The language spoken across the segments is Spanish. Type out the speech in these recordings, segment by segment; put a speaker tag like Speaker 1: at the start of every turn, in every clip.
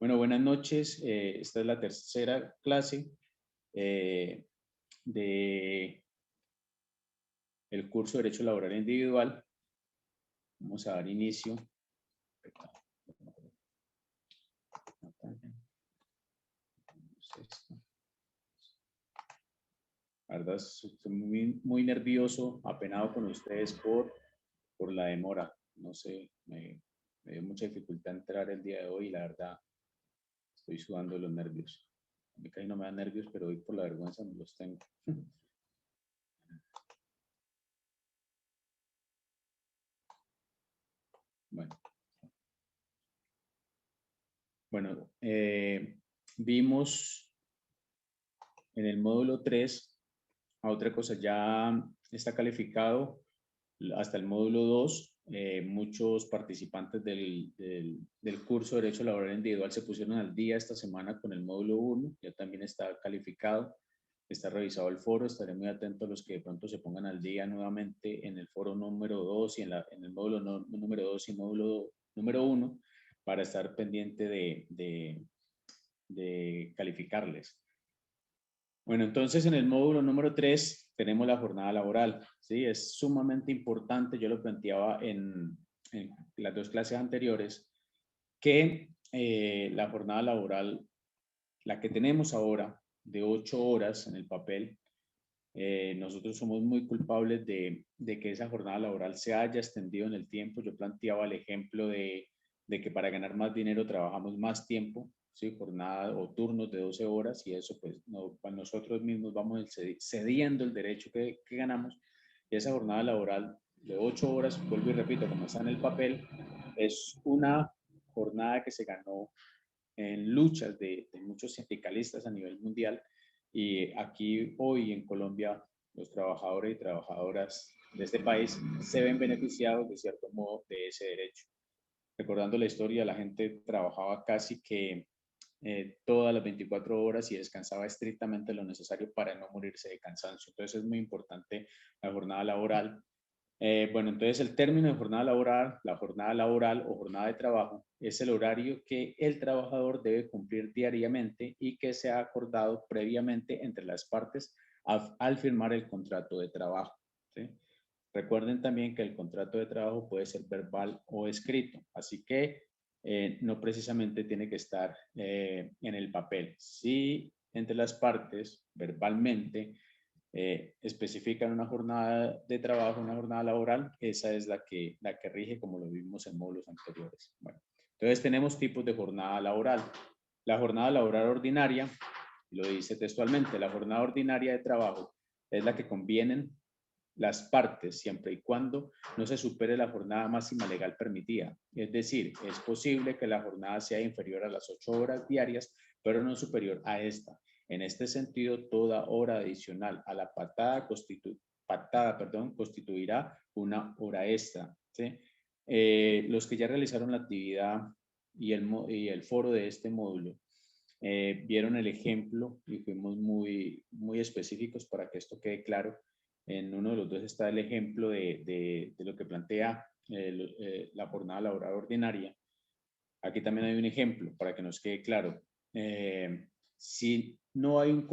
Speaker 1: Bueno, buenas noches. Esta es la tercera clase de el curso de Derecho Laboral Individual. Vamos a dar inicio. La verdad, estoy muy nervioso, apenado con ustedes por la demora. No sé, me dio mucha dificultad entrar el día de hoy y la verdad estoy sudando de los nervios. A mí casi no me dan nervios, pero hoy por la vergüenza no los tengo. Bueno, vimos en el módulo 3 a otra cosa, ya está calificado hasta el módulo 2. Muchos participantes del curso de Derecho Laboral Individual se pusieron al día esta semana con el módulo 1, ya también está calificado, está revisado el foro. Estaré muy atento a los que de pronto se pongan al día nuevamente en el foro número 2 y en el módulo número 2 y módulo número 1 para estar pendiente de calificarles. Bueno, entonces en el módulo número 3 tenemos la jornada laboral, ¿sí? Es sumamente importante, yo lo planteaba en las dos clases anteriores, que la jornada laboral, la que tenemos ahora, de 8 horas en el papel, nosotros somos muy culpables de que esa jornada laboral se haya extendido en el tiempo. Yo planteaba el ejemplo de que para ganar más dinero trabajamos más tiempo, ¿sí? Jornada o turnos de 12 horas y eso pues nosotros mismos vamos cediendo el derecho que ganamos. Y esa jornada laboral de 8 horas, vuelvo y repito, como está en el papel, es una jornada que se ganó en luchas de muchos sindicalistas a nivel mundial, y aquí hoy en Colombia los trabajadores y trabajadoras de este país se ven beneficiados de cierto modo de ese derecho. Recordando la historia, la gente trabajaba casi que todas las 24 horas y descansaba estrictamente lo necesario para no morirse de cansancio. Entonces es muy importante la jornada laboral. Bueno, entonces el término de jornada laboral, la jornada laboral o jornada de trabajo, es el horario que el trabajador debe cumplir diariamente y que se ha acordado previamente entre las partes al firmar el contrato de trabajo, ¿sí? Recuerden también que el contrato de trabajo puede ser verbal o escrito, así que no precisamente tiene que estar en el papel. Si entre las partes verbalmente especifican una jornada de trabajo, una jornada laboral, esa es la que rige como lo vimos en módulos anteriores. Bueno, entonces tenemos tipos de jornada laboral. La jornada laboral ordinaria, lo dice textualmente, la jornada ordinaria de trabajo es la que convienen las partes siempre y cuando no se supere la jornada máxima legal permitida. Es decir, es posible que la jornada sea inferior a las 8 horas diarias, pero no superior a esta. En este sentido, toda hora adicional a la constituirá una hora extra, ¿sí? Los que ya realizaron la actividad y el foro de este módulo vieron el ejemplo y fuimos muy específicos para que esto quede claro. En uno de los dos está el ejemplo de lo que plantea la jornada laboral ordinaria. Aquí también hay un ejemplo para que nos quede claro. Si no hay un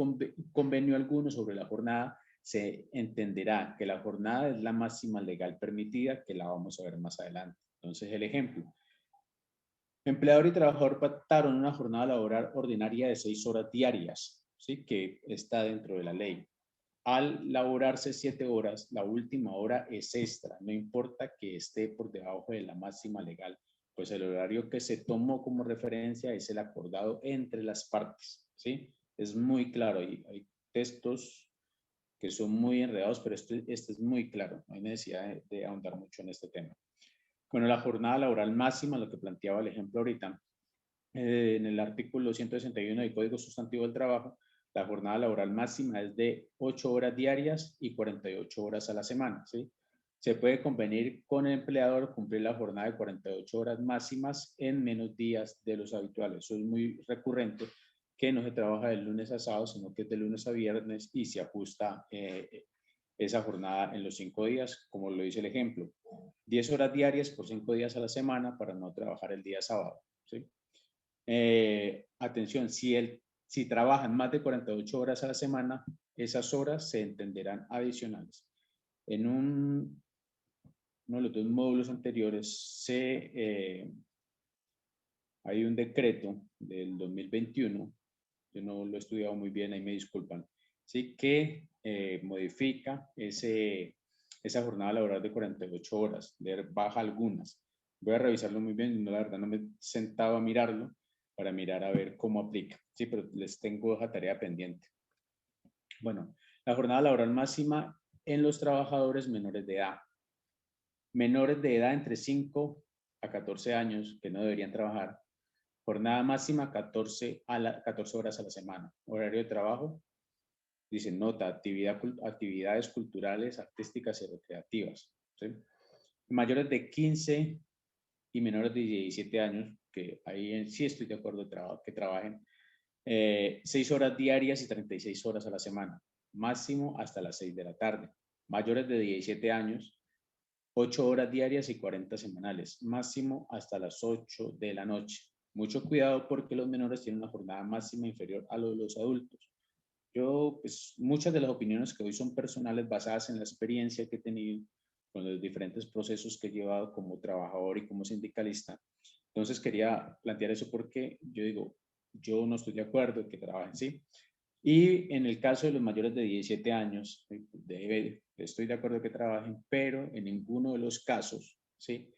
Speaker 1: convenio alguno sobre la jornada, se entenderá que la jornada es la máxima legal permitida, que la vamos a ver más adelante. Entonces, el ejemplo. Empleador y trabajador pactaron una jornada laboral ordinaria de 6 horas diarias, ¿sí? Que está dentro de la ley. Al laborarse 7 horas, la última hora es extra, no importa que esté por debajo de la máxima legal, pues el horario que se tomó como referencia es el acordado entre las partes, ¿sí? Es muy claro, hay textos que son muy enredados, pero este es muy claro, no hay necesidad de ahondar mucho en este tema. Bueno, la jornada laboral máxima, lo que planteaba el ejemplo ahorita, en el artículo 161 del Código Sustantivo del Trabajo, la jornada laboral máxima es de 8 horas diarias y 48 horas a la semana, ¿sí? Se puede convenir con el empleador cumplir la jornada de 48 horas máximas en menos días de los habituales. Eso es muy recurrente, que no se trabaja de lunes a sábado, sino que es de lunes a viernes y se ajusta esa jornada en los 5 días, como lo dice el ejemplo. 10 horas diarias por 5 días a la semana para no trabajar el día sábado, ¿sí? Atención, si trabajan más de 48 horas a la semana, esas horas se entenderán adicionales. En uno de los dos módulos anteriores hay un decreto del 2021, yo no lo he estudiado muy bien, ahí me disculpan, ¿sí? Que modifica esa jornada laboral de 48 horas, baja algunas. Voy a revisarlo muy bien, no, la verdad no me he sentado a mirarlo para mirar a ver cómo aplica, ¿sí? Pero les tengo esa tarea pendiente. Bueno, la jornada laboral máxima en los trabajadores menores de edad. Menores de edad entre 5 a 14 años que no deberían trabajar. Jornada máxima 14 horas a la semana. Horario de trabajo, dice nota, actividades culturales, artísticas y recreativas. ¿Sí? Mayores de 15 y menores de 17 años, que ahí sí estoy de acuerdo que trabajen, 6 horas diarias y 36 horas a la semana, máximo hasta las 6 de la tarde. Mayores de 17 años, 8 horas diarias y 40 semanales, máximo hasta las 8 de la noche. Mucho cuidado porque los menores tienen una jornada máxima inferior a lo de los adultos. Yo, pues, muchas de las opiniones que hoy son personales basadas en la experiencia que he tenido con los diferentes procesos que he llevado como trabajador y como sindicalista. Entonces quería plantear eso porque yo digo, yo no estoy de acuerdo en que trabajen, ¿sí? Y en el caso de los mayores de 17 años, estoy de acuerdo que trabajen, pero en ninguno de los casos, ¿sí?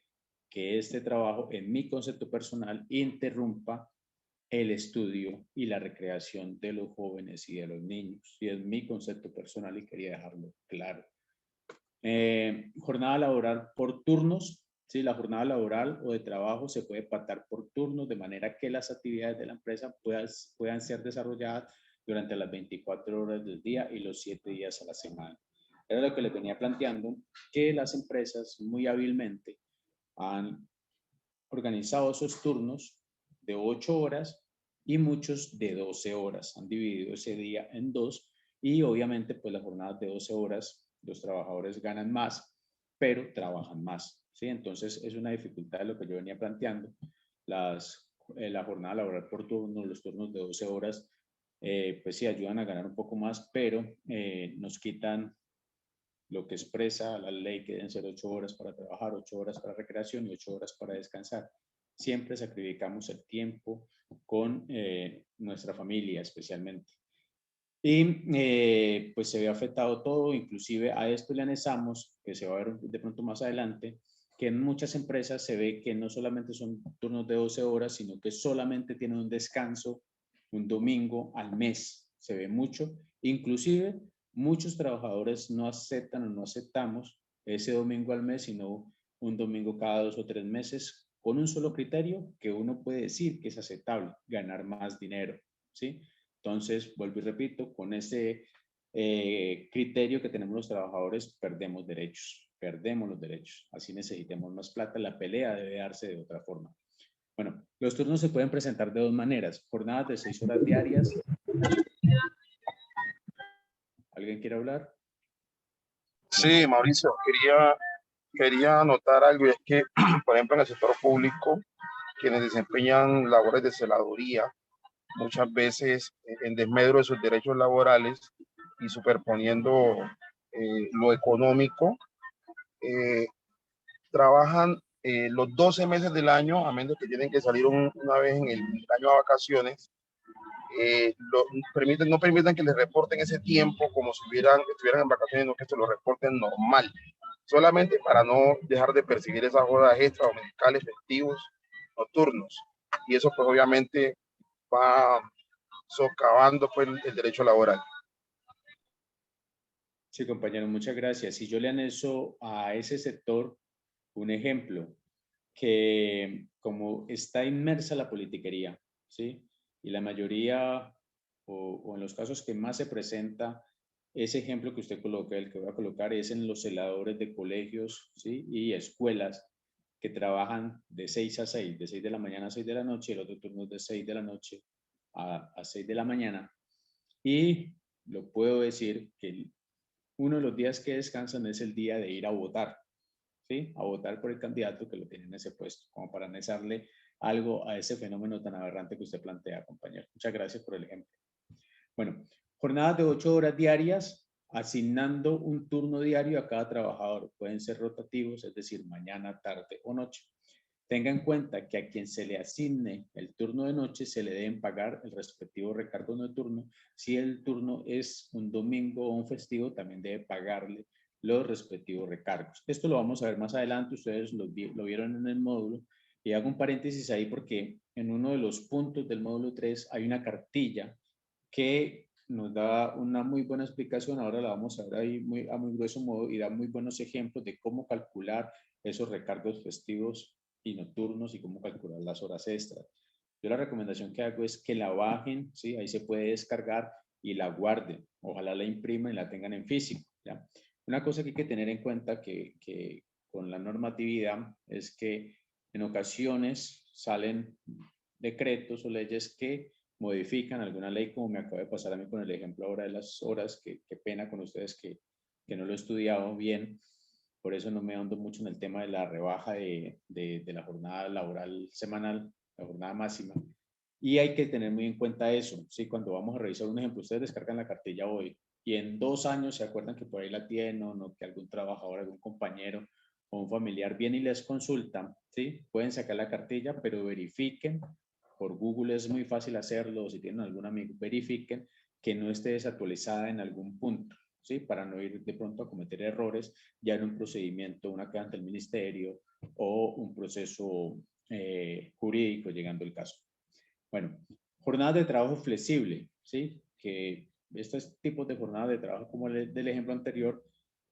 Speaker 1: Que este trabajo, en mi concepto personal, interrumpa el estudio y la recreación de los jóvenes y de los niños. Y es mi concepto personal y quería dejarlo claro. Jornada laboral por turnos. Sí, la jornada laboral o de trabajo se puede pactar por turnos de manera que las actividades de la empresa puedan ser desarrolladas durante las 24 horas del día y los 7 días a la semana. Era lo que les venía planteando, que las empresas muy hábilmente han organizado esos turnos de 8 horas y muchos de 12 horas. Han dividido ese día en dos y obviamente pues las jornadas de 12 horas los trabajadores ganan más, pero trabajan más. ¿Sí? Entonces es una dificultad de lo que yo venía planteando. La jornada laboral por turno, los turnos de 12 horas, pues sí ayudan a ganar un poco más, pero nos quitan lo que expresa la ley, que deben ser 8 horas para trabajar, 8 horas para recreación y 8 horas para descansar. Siempre sacrificamos el tiempo con nuestra familia especialmente. Y pues se ve afectado todo, inclusive a esto le anexamos, que se va a ver de pronto más adelante, que en muchas empresas se ve que no solamente son turnos de 12 horas, sino que solamente tienen un descanso un domingo al mes. Se ve mucho, inclusive muchos trabajadores no aceptan o no aceptamos ese domingo al mes, sino un domingo cada 2 o 3 meses, con un solo criterio que uno puede decir que es aceptable, ganar más dinero, ¿sí? Entonces, vuelvo y repito, con ese criterio que tenemos los trabajadores, perdemos los derechos. Así necesitemos más plata, la pelea debe darse de otra forma. Bueno, los turnos se pueden presentar de dos maneras, jornadas de 6 horas diarias. ¿Alguien quiere hablar?
Speaker 2: Sí, Mauricio, quería anotar algo, y es que, por ejemplo, en el sector público, quienes desempeñan labores de celaduría, muchas veces en desmedro de sus derechos laborales y superponiendo lo económico, eh, trabajan los 12 meses del año, a menos que tienen que salir una vez en el año a vacaciones, no permitan que les reporten ese tiempo como si estuvieran en vacaciones, no que se lo reporten normal, solamente para no dejar de percibir esas horas extras dominicales, festivos, nocturnos. Y eso pues obviamente va socavando pues el derecho laboral.
Speaker 1: Sí, compañero, muchas gracias. Si yo le anexo a ese sector un ejemplo, que como está inmersa la politiquería, ¿sí? Y la mayoría, o en los casos que más se presenta, ese ejemplo que usted coloca, el que voy a colocar, es en los celadores de colegios, ¿sí? Y escuelas que trabajan de 6 a 6, de 6 de la mañana a 6 de la noche, el otro turno es de 6 de la noche a 6 de la mañana. Y lo puedo decir que uno de los días que descansan es el día de ir a votar, ¿sí? A votar por el candidato que lo tiene en ese puesto, como para anexarle algo a ese fenómeno tan aberrante que usted plantea, compañero. Muchas gracias por el ejemplo. Bueno, jornadas de 8 horas diarias, asignando un turno diario a cada trabajador. Pueden ser rotativos, es decir, mañana, tarde o noche. Tenga en cuenta que a quien se le asigne el turno de noche se le deben pagar el respectivo recargo nocturno. Si el turno es un domingo o un festivo, también debe pagarle los respectivos recargos. Esto lo vamos a ver más adelante, ustedes lo vieron en el módulo. Y hago un paréntesis ahí porque en uno de los puntos del módulo 3 hay una cartilla que nos da una muy buena explicación. Ahora la vamos a ver ahí a muy grueso modo y da muy buenos ejemplos de cómo calcular esos recargos festivos y nocturnos y cómo calcular las horas extras. Yo la recomendación que hago es que la bajen, ¿sí? Ahí se puede descargar y la guarden. Ojalá la impriman y la tengan en físico, ¿ya? Una cosa que hay que tener en cuenta que con la normatividad es que en ocasiones salen decretos o leyes que modifican alguna ley, como me acaba de pasar a mí con el ejemplo ahora de las horas, que pena con ustedes que no lo he estudiado bien. Por eso no me ando mucho en el tema de la rebaja de la jornada laboral semanal, la jornada máxima. Y hay que tener muy en cuenta eso, ¿sí? Cuando vamos a revisar un ejemplo, ustedes descargan la cartilla hoy y en 2 años se acuerdan que por ahí la tienen o no, que algún trabajador, algún compañero o un familiar viene y les consulta, ¿sí? Pueden sacar la cartilla, pero verifiquen, por Google es muy fácil hacerlo, o si tienen algún amigo, verifiquen que no esté desactualizada en algún punto, ¿sí? Para no ir de pronto a cometer errores ya en un procedimiento, una queja ante el ministerio o un proceso jurídico llegando el caso. Bueno, jornadas de trabajo flexible, ¿sí? Que estos tipos de jornadas de trabajo, como el del ejemplo anterior,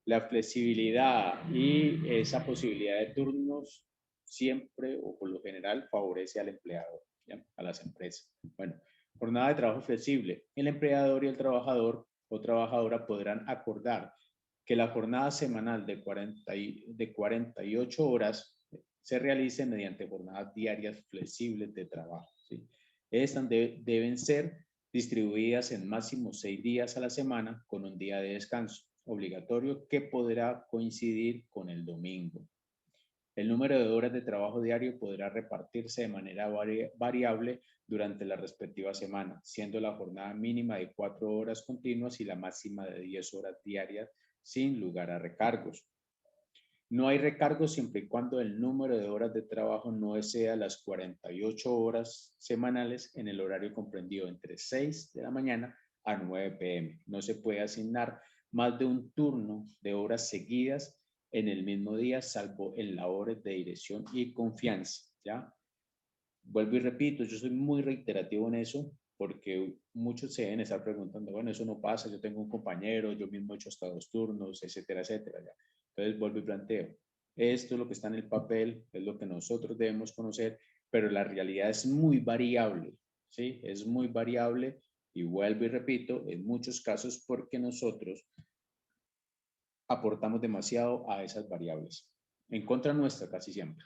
Speaker 1: la flexibilidad y esa posibilidad de turnos siempre o por lo general favorece al empleador, ¿ya? A las empresas. Bueno, jornada de trabajo flexible. El empleador y el trabajador o trabajadora podrán acordar que la jornada semanal de 48 horas se realice mediante jornadas diarias flexibles de trabajo, ¿sí? Estas deben ser distribuidas en máximo 6 días a la semana con un día de descanso obligatorio que podrá coincidir con el domingo. El número de horas de trabajo diario podrá repartirse de manera variable durante la respectiva semana, siendo la jornada mínima de 4 horas continuas y la máxima de 10 horas diarias sin lugar a recargos. No hay recargos siempre y cuando el número de horas de trabajo no exceda las 48 horas semanales en el horario comprendido entre 6 de la mañana a 9 p.m. No se puede asignar más de un turno de horas seguidas en el mismo día, salvo en labores de dirección y confianza, ¿ya? Vuelvo y repito, yo soy muy reiterativo en eso, porque muchos se deben estar preguntando, bueno, eso no pasa, yo tengo un compañero, yo mismo he hecho hasta 2 turnos, etcétera, etcétera, ¿ya? Entonces vuelvo y planteo, esto es lo que está en el papel, es lo que nosotros debemos conocer, pero la realidad es muy variable, ¿sí? Es muy variable y vuelvo y repito, en muchos casos porque nosotros aportamos demasiado a esas variables, en contra nuestra casi siempre.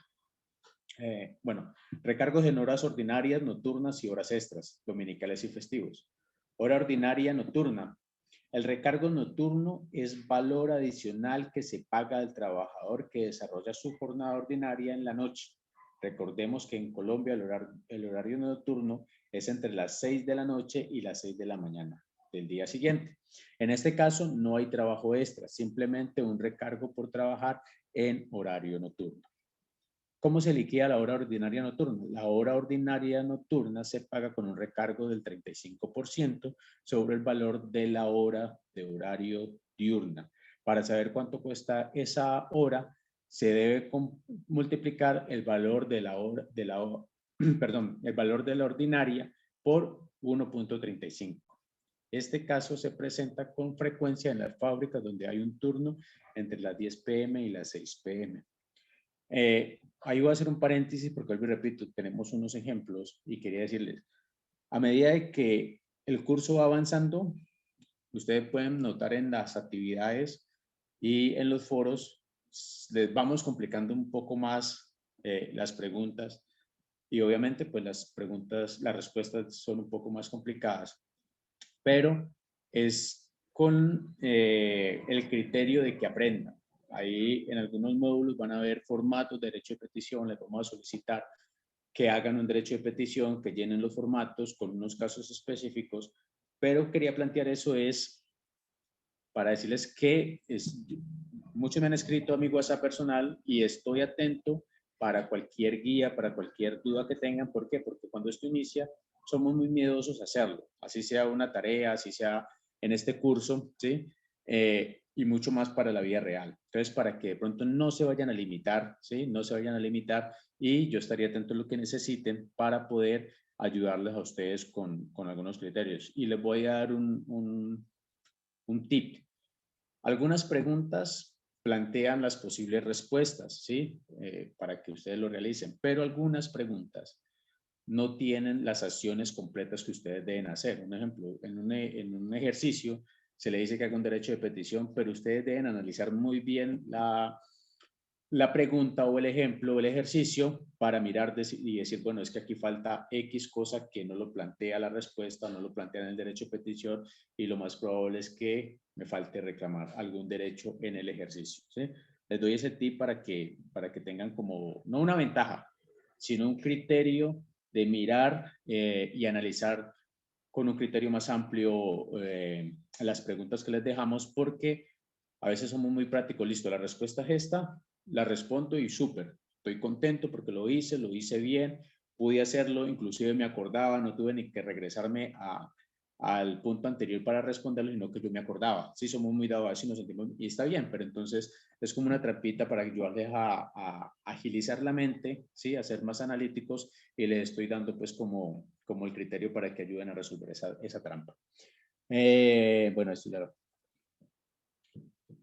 Speaker 1: Bueno, recargos en horas ordinarias, nocturnas y horas extras, dominicales y festivos. Hora ordinaria nocturna. El recargo nocturno es valor adicional que se paga al trabajador que desarrolla su jornada ordinaria en la noche. Recordemos que en Colombia el horario nocturno es entre las 6 de la noche y las 6 de la mañana del día siguiente. En este caso no hay trabajo extra, simplemente un recargo por trabajar en horario nocturno. ¿Cómo se liquida la hora ordinaria nocturna? La hora ordinaria nocturna se paga con un recargo del 35% sobre el valor de la hora de horario diurna. Para saber cuánto cuesta esa hora, se debe multiplicar el valor de la hora, perdón, el valor de la ordinaria por 1.35. Este caso se presenta con frecuencia en las fábricas donde hay un turno entre las 10 p.m. y las 6 p.m. Ahí voy a hacer un paréntesis porque, hoy repito, tenemos unos ejemplos y quería decirles, a medida de que el curso va avanzando, ustedes pueden notar en las actividades y en los foros, les vamos complicando un poco más las preguntas y obviamente pues las respuestas son un poco más complicadas, pero es con el criterio de que aprendan. Ahí en algunos módulos van a ver formatos de derecho de petición, les vamos a solicitar que hagan un derecho de petición, que llenen los formatos con unos casos específicos, pero quería plantear eso es para decirles que muchos me han escrito a mi WhatsApp personal y estoy atento para cualquier guía, para cualquier duda que tengan. ¿Por qué? Porque cuando esto inicia, somos muy miedosos a hacerlo, así sea una tarea, así sea en este curso, ¿sí? Y mucho más para la vida real. Entonces, para que de pronto no se vayan a limitar, ¿sí? No se vayan a limitar y yo estaría atento a lo que necesiten para poder ayudarles a ustedes con algunos criterios. Y les voy a dar un tip. Algunas preguntas plantean las posibles respuestas, ¿sí? Para que ustedes lo realicen, pero algunas preguntas no tienen las acciones completas que ustedes deben hacer. Un ejemplo, en un ejercicio se le dice que haga un derecho de petición, pero ustedes deben analizar muy bien la pregunta o el ejemplo o el ejercicio para mirar y decir, bueno, es que aquí falta X cosa que no lo plantea la respuesta, no lo plantea en el derecho de petición y lo más probable es que me falte reclamar algún derecho en el ejercicio, ¿sí? Les doy ese tip para que tengan como, no una ventaja, sino un criterio de mirar y analizar con un criterio más amplio las preguntas que les dejamos, porque a veces somos muy prácticos. Listo, la respuesta es esta, la respondo y súper, estoy contento porque lo hice bien, pude hacerlo, inclusive me acordaba, no tuve ni que regresarme al punto anterior para responderlo, sino que yo me acordaba. Sí, somos muy dados a eso y nos sentimos, y está bien, pero entonces es como una trampita para ayudarles a agilizar la mente, ¿sí? A ser más analíticos y les estoy dando pues como el criterio para que ayuden a resolver esa trampa. Bueno, esto ya lo...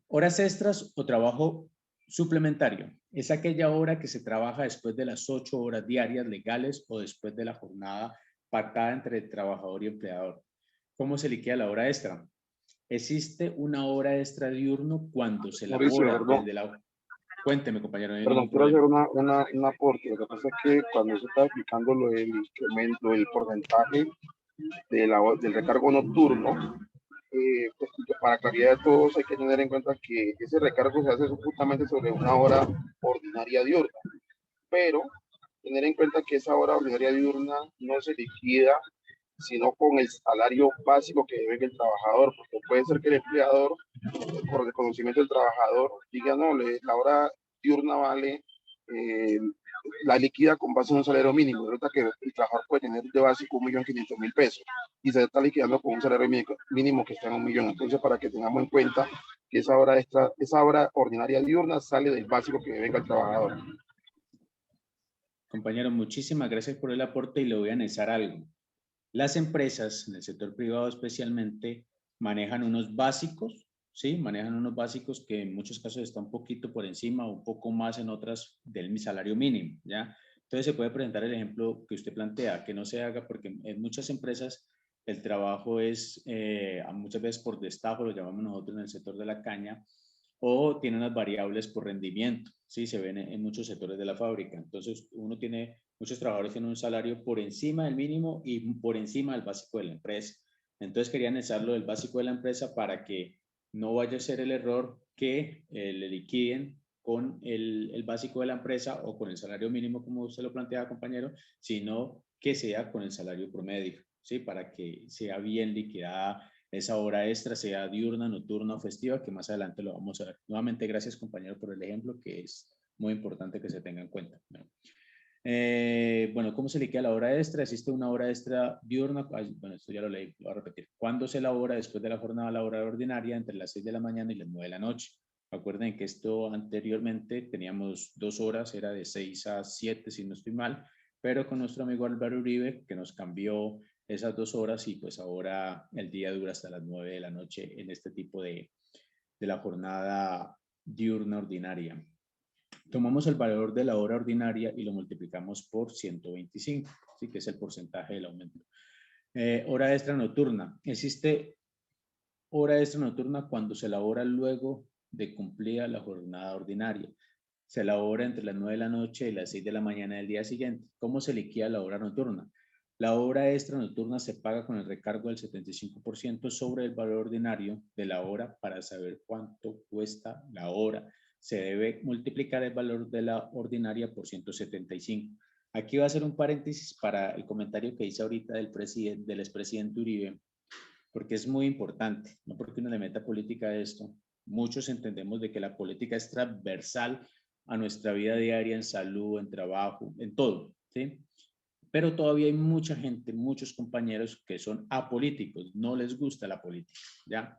Speaker 1: Horas extras o trabajo suplementario. Es aquella hora que se trabaja después de las 8 horas diarias legales o después de la jornada pactada entre el trabajador y empleador. ¿Cómo se liquida la hora extra? Existe una hora extra diurno cuando se
Speaker 2: Mauricio,
Speaker 1: elabora
Speaker 2: perdón,
Speaker 1: desde la... Cuénteme, compañero, no hay
Speaker 2: perdón,
Speaker 1: ningún
Speaker 2: quiero hacer
Speaker 1: problema.
Speaker 2: un aporte. Lo que pasa es que cuando se está explicando lo del incremento, el porcentaje del recargo nocturno, pues, para claridad de todos hay que tener en cuenta que ese recargo se hace justamente sobre una hora ordinaria diurna, pero tener en cuenta que esa hora ordinaria diurna no se liquida sino con el salario básico que debe el trabajador, porque puede ser que el empleador, por reconocimiento del trabajador, diga, no, la hora diurna vale eh, la liquida con base en un salario mínimo. Resulta que el trabajador puede tener de básico 1.500.000 pesos y se está liquidando con un salario mínimo que está en 1.000.000. Entonces, para que tengamos en cuenta que esa hora extra, esa hora ordinaria diurna sale del básico que debe el trabajador.
Speaker 1: Compañero, muchísimas gracias por el aporte y le voy a anexar algo. Las empresas, en el sector privado especialmente, manejan unos básicos, ¿sí? Manejan unos básicos que en muchos casos están un poquito por encima o un poco más en otras del salario mínimo, ¿ya? Entonces se puede presentar el ejemplo que usted plantea, que no se haga porque en muchas empresas el trabajo es muchas veces por destajo, lo llamamos nosotros en el sector de la caña, o tiene unas variables por rendimiento, ¿sí? Se ven en muchos sectores de la fábrica. Entonces muchos trabajadores tienen un salario por encima del mínimo y por encima del básico de la empresa. Entonces querían echarlo del básico de la empresa para que no vaya a ser el error que le liquiden con el básico de la empresa o con el salario mínimo, como usted lo planteaba, compañero, sino que sea con el salario promedio, ¿sí? Para que sea bien liquidada esa hora extra, sea diurna, nocturna o festiva, que más adelante lo vamos a ver. Nuevamente, gracias, compañero, por el ejemplo, que es muy importante que se tenga en cuenta, ¿no? Bueno, ¿cómo se liquida la hora extra? Existe una hora extra diurna. Bueno, esto ya lo leí, lo voy a repetir. ¿Cuándo se elabora después de la jornada laboral ordinaria entre las 6 de la mañana y las 9 de la noche? Acuerden que esto anteriormente teníamos 2 horas, era de 6 a 7, si no estoy mal, pero con nuestro amigo Álvaro Uribe, que nos cambió esas 2 horas y pues ahora el día dura hasta las 9 de la noche en este tipo de la jornada diurna ordinaria. Tomamos el valor de la hora ordinaria y lo multiplicamos por 125, ¿sí? Que es el porcentaje del aumento. Hora extra nocturna. Existe hora extra nocturna cuando se elabora luego de cumplida la jornada ordinaria. Se elabora entre las 9 de la noche y las 6 de la mañana del día siguiente. ¿Cómo se liquida la hora nocturna? La hora extra nocturna se paga con el recargo del 75% sobre el valor ordinario de la hora. Para saber cuánto cuesta la hora, se debe multiplicar el valor de la ordinaria por 175. Aquí va a hacer un paréntesis para el comentario que hice ahorita del expresidente Uribe, porque es muy importante, no porque uno le meta política a esto. Muchos entendemos de que la política es transversal a nuestra vida diaria, en salud, en trabajo, en todo, ¿sí? Pero todavía hay mucha gente, muchos compañeros que son apolíticos, no les gusta la política, ¿ya?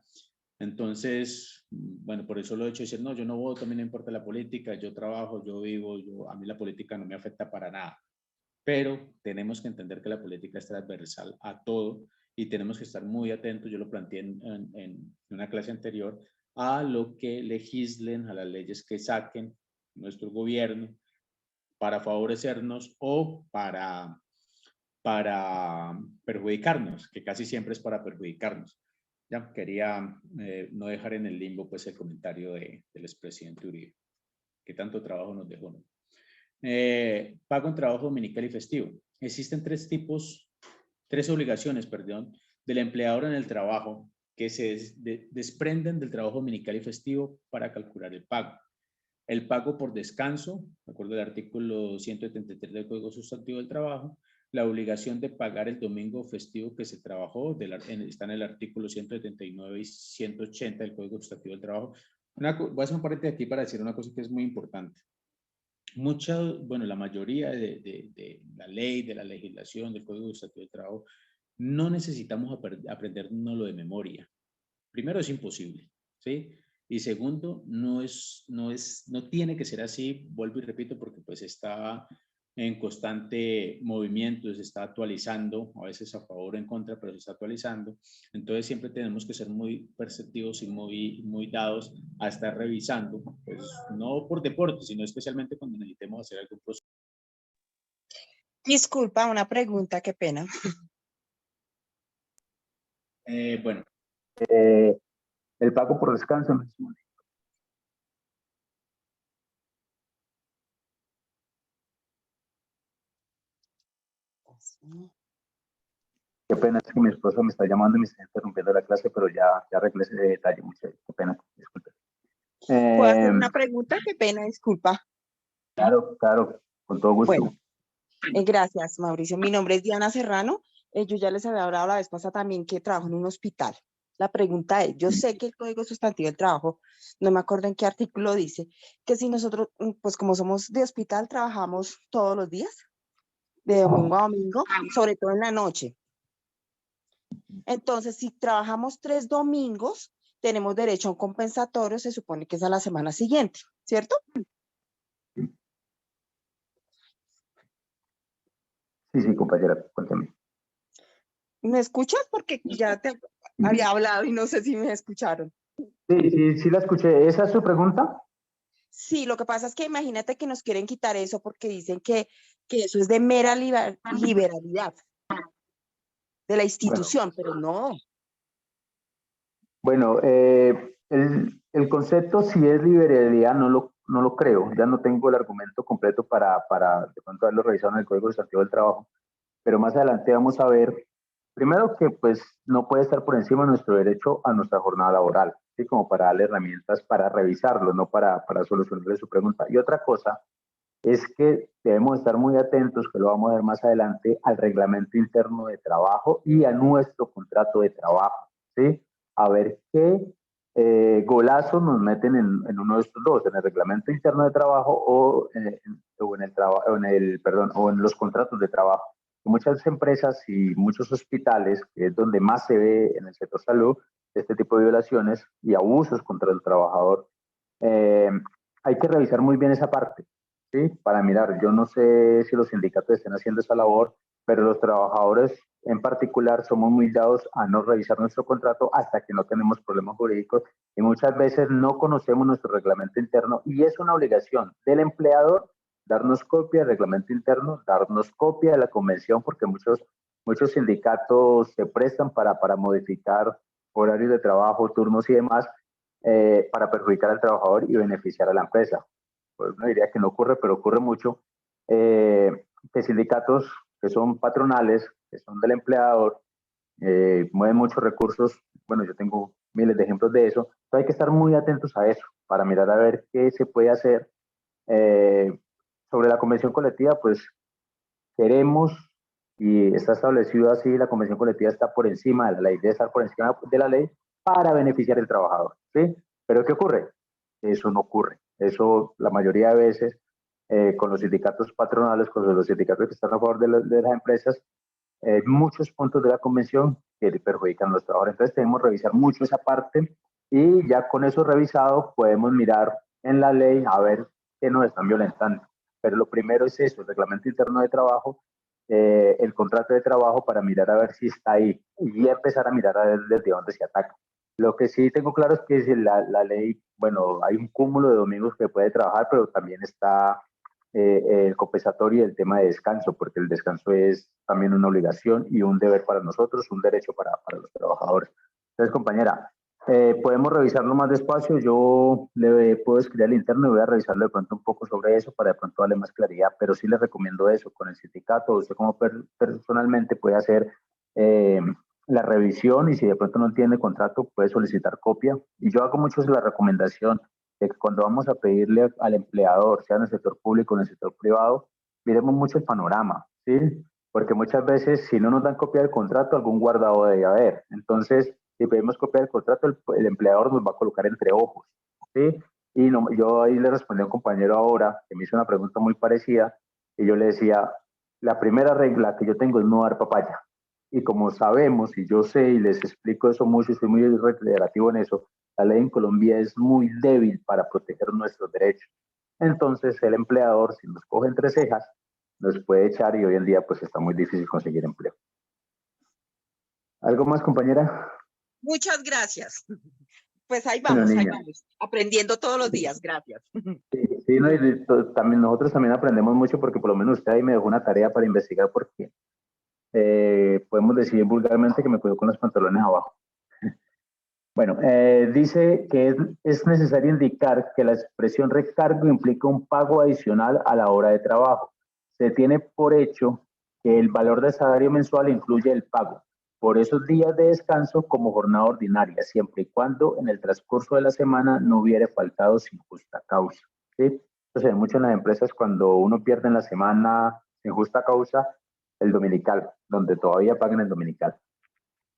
Speaker 1: Entonces, bueno, por eso lo he hecho decir, no, yo no voto, a mí no importa la política, yo trabajo, yo vivo, a mí la política no me afecta para nada. Pero tenemos que entender que la política es transversal a todo y tenemos que estar muy atentos, yo lo planteé en una clase anterior, a lo que legislen, a las leyes que saquen nuestro gobierno para favorecernos o para perjudicarnos, que casi siempre es para perjudicarnos. Ya quería no dejar en el limbo pues el comentario del expresidente Uribe, que tanto trabajo nos dejó, ¿no? Pago en trabajo dominical y festivo. Existen tres obligaciones, perdón, del empleador en el trabajo que se desprenden del trabajo dominical y festivo para calcular el pago. El pago por descanso, de acuerdo al artículo 173 del Código Sustantivo del Trabajo, la obligación de pagar el domingo festivo que se trabajó, está en el artículo 179 y 180 del Código Sustantivo del Trabajo. Voy a hacer un paréntesis aquí para decir una cosa que es muy importante. Bueno, la mayoría de la ley, de la legislación, del Código Sustantivo del Trabajo, no necesitamos aprendernos de memoria. Primero, es imposible, ¿sí? Y segundo, no tiene que ser así, vuelvo y repito, porque pues está en constante movimiento, se está actualizando, a veces a favor o en contra, pero se está actualizando. Entonces siempre tenemos que ser muy perceptivos y muy dados a estar revisando, pues no por deporte, sino especialmente cuando necesitemos hacer algún proceso.
Speaker 3: Disculpa, una pregunta, qué pena.
Speaker 1: Bueno.
Speaker 2: El pago por descanso. Qué pena, es que mi esposo me está llamando y me está interrumpiendo la clase, pero ya arreglé ese detalle. Qué pena, disculpe.
Speaker 3: ¿Puedo hacer una pregunta? Qué pena, disculpa.
Speaker 2: Claro, con todo gusto.
Speaker 3: Bueno, gracias, Mauricio. Mi nombre es Diana Serrano. Yo ya les había hablado la vez pasada también que trabajo en un hospital. La pregunta es, yo sé que el Código Sustantivo del Trabajo, no me acuerdo en qué artículo dice, que si nosotros, pues como somos de hospital, trabajamos todos los días, de domingo a domingo, sobre todo en la noche. Entonces, si trabajamos 3 domingos, tenemos derecho a un compensatorio, se supone que es a la semana siguiente, ¿cierto?
Speaker 2: Sí, compañera, cuéntame.
Speaker 3: ¿Me escuchas? Porque ya te había hablado y no sé si me escucharon.
Speaker 2: Sí, la escuché. ¿Esa es su pregunta?
Speaker 3: Sí, lo que pasa es que imagínate que nos quieren quitar eso porque dicen que eso es de mera liberalidad de la institución, pero no.
Speaker 2: Bueno, el concepto si es liberalidad no lo creo. Ya no tengo el argumento completo para de pronto haberlo revisado en el Código Sustantivo del Trabajo, pero más adelante vamos a ver, primero que pues no puede estar por encima de nuestro derecho a nuestra jornada laboral, ¿sí? Como para darle herramientas para revisarlo, no para solucionarle su pregunta. Y otra cosa es que debemos estar muy atentos, que lo vamos a ver más adelante, al reglamento interno de trabajo y a nuestro contrato de trabajo, ¿sí? A ver qué golazo nos meten en uno de estos dos, en el reglamento interno de trabajo o en los contratos de trabajo. Muchas empresas y muchos hospitales, que es donde más se ve en el sector salud, este tipo de violaciones y abusos contra el trabajador, hay que revisar muy bien esa parte, ¿sí? Para mirar, yo no sé si los sindicatos estén haciendo esa labor, pero los trabajadores en particular somos muy dados a no revisar nuestro contrato hasta que no tenemos problemas jurídicos y muchas veces no conocemos nuestro reglamento interno y es una obligación del empleador darnos copia del reglamento interno, darnos copia de la convención, porque muchos sindicatos se prestan para modificar horarios de trabajo, turnos y demás, para perjudicar al trabajador y beneficiar a la empresa. Pues uno diría que no ocurre, pero ocurre mucho, que sindicatos que son patronales, que son del empleador, mueven muchos recursos. Bueno, yo tengo miles de ejemplos de eso. Entonces hay que estar muy atentos a eso, para mirar a ver qué se puede hacer. Sobre la convención colectiva, pues
Speaker 4: queremos, y está establecido así, la convención colectiva está por encima de la ley, debe estar por encima de la ley para beneficiar al trabajador, ¿sí? Pero ¿qué ocurre? Eso no ocurre. Eso la mayoría de veces con los sindicatos patronales, con los sindicatos que están a favor de las empresas, muchos puntos de la convención que perjudican a los trabajadores. Entonces tenemos que revisar mucho esa parte y ya con eso revisado podemos mirar en la ley a ver qué nos están violentando. Pero lo primero es eso, el reglamento interno de trabajo, el contrato de trabajo para mirar a ver si está ahí y empezar a mirar a ver desde dónde se ataca. Lo que sí tengo claro es que si la ley, bueno, hay un cúmulo de domingos que puede trabajar, pero también está el compensatorio y el tema de descanso, porque el descanso es también una obligación y un deber para nosotros, un derecho para los trabajadores. Entonces, compañera, podemos revisarlo más despacio. Yo le puedo escribir al interno y voy a revisarlo de pronto un poco sobre eso para de pronto darle más claridad, pero sí le recomiendo eso con el sindicato. Usted como personalmente puede hacer la revisión y si de pronto no tiene contrato puede solicitar copia. Y yo hago mucho la recomendación de que cuando vamos a pedirle al empleador, sea en el sector público o en el sector privado, miremos mucho el panorama, ¿sí? Porque muchas veces si no nos dan copia del contrato, algún guardado debe haber. Entonces, si pedimos copia del contrato, el empleador nos va a colocar entre ojos, ¿sí? Y no, yo ahí le respondí a un compañero ahora que me hizo una pregunta muy parecida y yo le decía, la primera regla que yo tengo es no dar papaya. Y como sabemos, y yo sé, y les explico eso mucho, y soy muy reiterativo en eso, la ley en Colombia es muy débil para proteger nuestros derechos. Entonces, el empleador, si nos coge entre cejas, nos puede echar y hoy en día pues está muy difícil conseguir empleo. ¿Algo más, compañera?
Speaker 3: Muchas gracias. Pues ahí vamos, aprendiendo todos los días. Gracias.
Speaker 4: Sí, no, y también, nosotros también aprendemos mucho porque por lo menos usted ahí me dejó una tarea para investigar porque podemos decir vulgarmente que me quedo con los pantalones abajo. Bueno, dice que es necesario indicar que la expresión recargo implica un pago adicional a la hora de trabajo. Se tiene por hecho que el valor del salario mensual incluye el pago por esos días de descanso como jornada ordinaria, siempre y cuando en el transcurso de la semana no hubiere faltado sin justa causa. ¿Sí? Entonces, mucho en las empresas cuando uno pierde en la semana sin justa causa, el dominical, donde todavía pagan el dominical.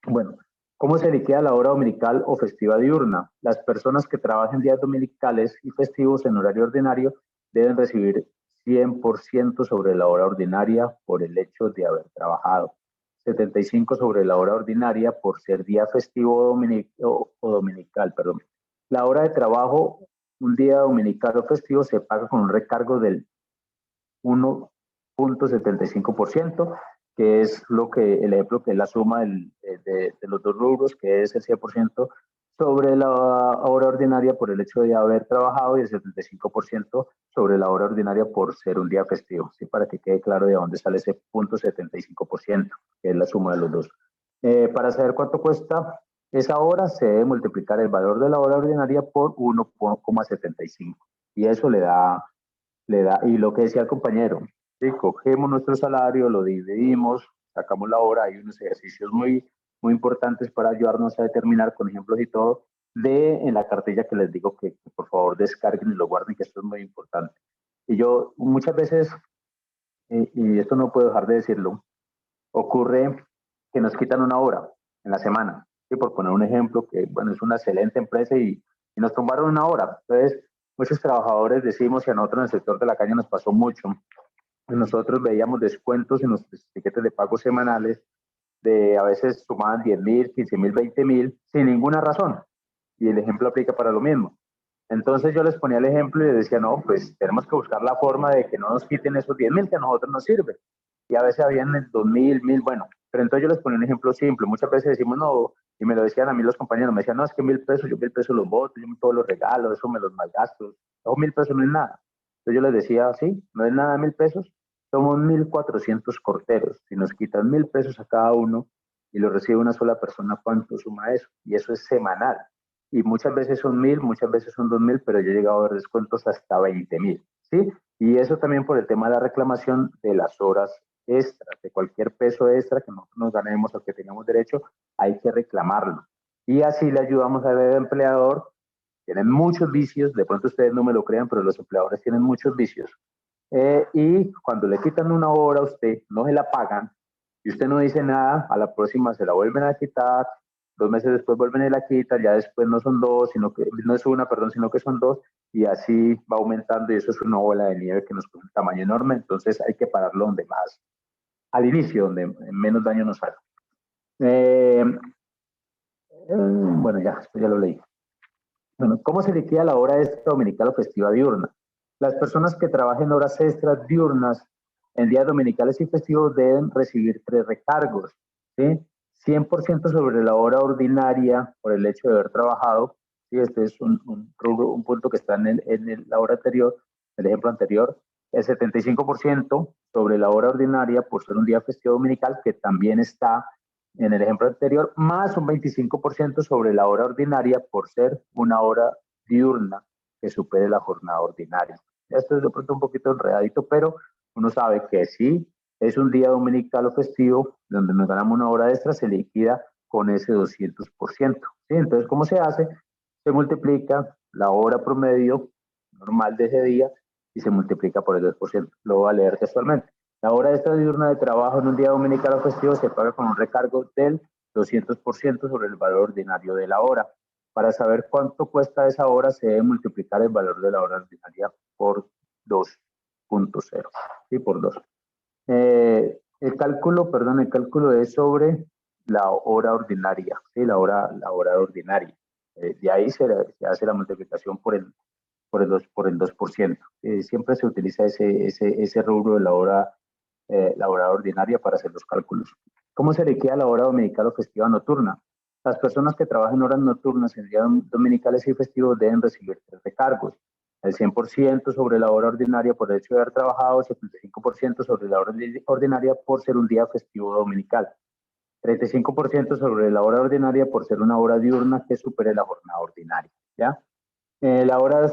Speaker 4: Bueno, ¿cómo se liquida la hora dominical o festiva diurna? Las personas que trabajen días dominicales y festivos en horario ordinario deben recibir 100% sobre la hora ordinaria por el hecho de haber trabajado, 75% sobre la hora ordinaria por ser día festivo o dominical. Perdón. La hora de trabajo, un día dominical o festivo, se paga con un recargo del 1.75%, que es lo que el ejemplo que es la suma de los dos rubros, que es el 100% sobre la hora ordinaria por el hecho de haber trabajado y el 75% sobre la hora ordinaria por ser un día festivo, ¿sí? Para que quede claro de dónde sale ese 0.75%, que es la suma de los dos. Para saber cuánto cuesta esa hora, se debe multiplicar el valor de la hora ordinaria por 1.75 y eso le da, y lo que decía el compañero, ¿sí? Cogemos nuestro salario, lo dividimos, sacamos la hora, hay unos ejercicios muy importantes para ayudarnos a determinar con ejemplos y todo, en la cartilla que les digo que por favor descarguen y lo guarden, que esto es muy importante. Y yo muchas veces, y esto no puedo dejar de decirlo, ocurre que nos quitan una hora en la semana, ¿sí? Por poner un ejemplo, que bueno, es una excelente empresa y nos tumbaron una hora. Entonces, muchos trabajadores decimos, y a nosotros en el sector de la caña nos pasó mucho, nosotros veíamos descuentos en los tiquetes de pago semanales de a veces sumaban 10.000, 15.000, 20.000 sin ninguna razón. Y el ejemplo aplica para lo mismo. Entonces yo les ponía el ejemplo y les decía, no, pues tenemos que buscar la forma de que no nos quiten esos 10.000 que a nosotros nos sirve. Y a veces habían 2.000, 1.000, bueno, pero entonces yo les ponía un ejemplo simple. Muchas veces decimos, no, y me lo decían a mí los compañeros, me decían, no, es que 1.000 pesos, yo 1.000 pesos los voto, yo todos los regalos, eso me los malgasto, esos 1.000 pesos no es nada. Entonces yo les decía, sí, no es nada 1.000 pesos, somos 1.400 corteros. Si nos quitan 1.000 pesos a cada uno y lo recibe una sola persona, ¿cuánto suma eso? Y eso es semanal. Y muchas veces son 1.000, muchas veces son 2.000, pero yo he llegado a ver descuentos hasta 20.000, ¿sí? Y eso también por el tema de la reclamación de las horas extras, de cualquier peso extra que nosotros nos ganemos o que tengamos derecho, hay que reclamarlo. Y así le ayudamos al empleador. Tienen muchos vicios, de pronto ustedes no me lo crean, pero los empleadores tienen muchos vicios. Y cuando le quitan una hora a usted, no se la pagan, y usted no dice nada, a la próxima se la vuelven a quitar, 2 meses después vuelven y la quitan, ya después no son dos, sino que, no es una, perdón, sino que son dos, y así va aumentando, y eso es una bola de nieve que nos pone un tamaño enorme, entonces hay que pararlo donde más, al inicio, donde menos daño nos haga. Bueno, ya, esto ya lo leí. Bueno, ¿cómo se liquida la hora extra dominical o festiva diurna? Las personas que trabajen horas extras diurnas en días dominicales y festivos deben recibir 3 recargos, ¿sí? 100% sobre la hora ordinaria por el hecho de haber trabajado, ¿sí? Este es un punto que está la hora anterior, el ejemplo anterior. El 75% sobre la hora ordinaria por ser un día festivo dominical, que también está en el ejemplo anterior, más un 25% sobre la hora ordinaria por ser una hora diurna que supere la jornada ordinaria. Esto es de pronto un poquito enredadito, pero uno sabe que si es un día dominical o festivo donde nos ganamos una hora extra, se liquida con ese 200%. ¿Sí? Entonces, ¿cómo se hace? Se multiplica la hora promedio normal de ese día y se multiplica por el 2%. Lo voy a leer textualmente. La hora extra diurna de trabajo en un día dominical o festivo se paga con un recargo del 200% sobre el valor ordinario de la hora. Para saber cuánto cuesta esa hora, se debe multiplicar el valor de la hora ordinaria por 2.0, ¿sí? Por 2. El cálculo es sobre la hora ordinaria, ¿sí? La hora ordinaria. De ahí se hace la multiplicación por el 2%. Siempre se utiliza ese rubro de la hora ordinaria para hacer los cálculos. ¿Cómo se liquida la hora dominical o festiva nocturna? Las personas que trabajan horas nocturnas en días dominicales y festivos deben recibir 3 recargos. El 100% sobre la hora ordinaria por el hecho de haber trabajado, 75% sobre la hora ordinaria por ser un día festivo dominical, 35% sobre la hora ordinaria por ser una hora diurna que supere la jornada ordinaria. ¿Ya? La hora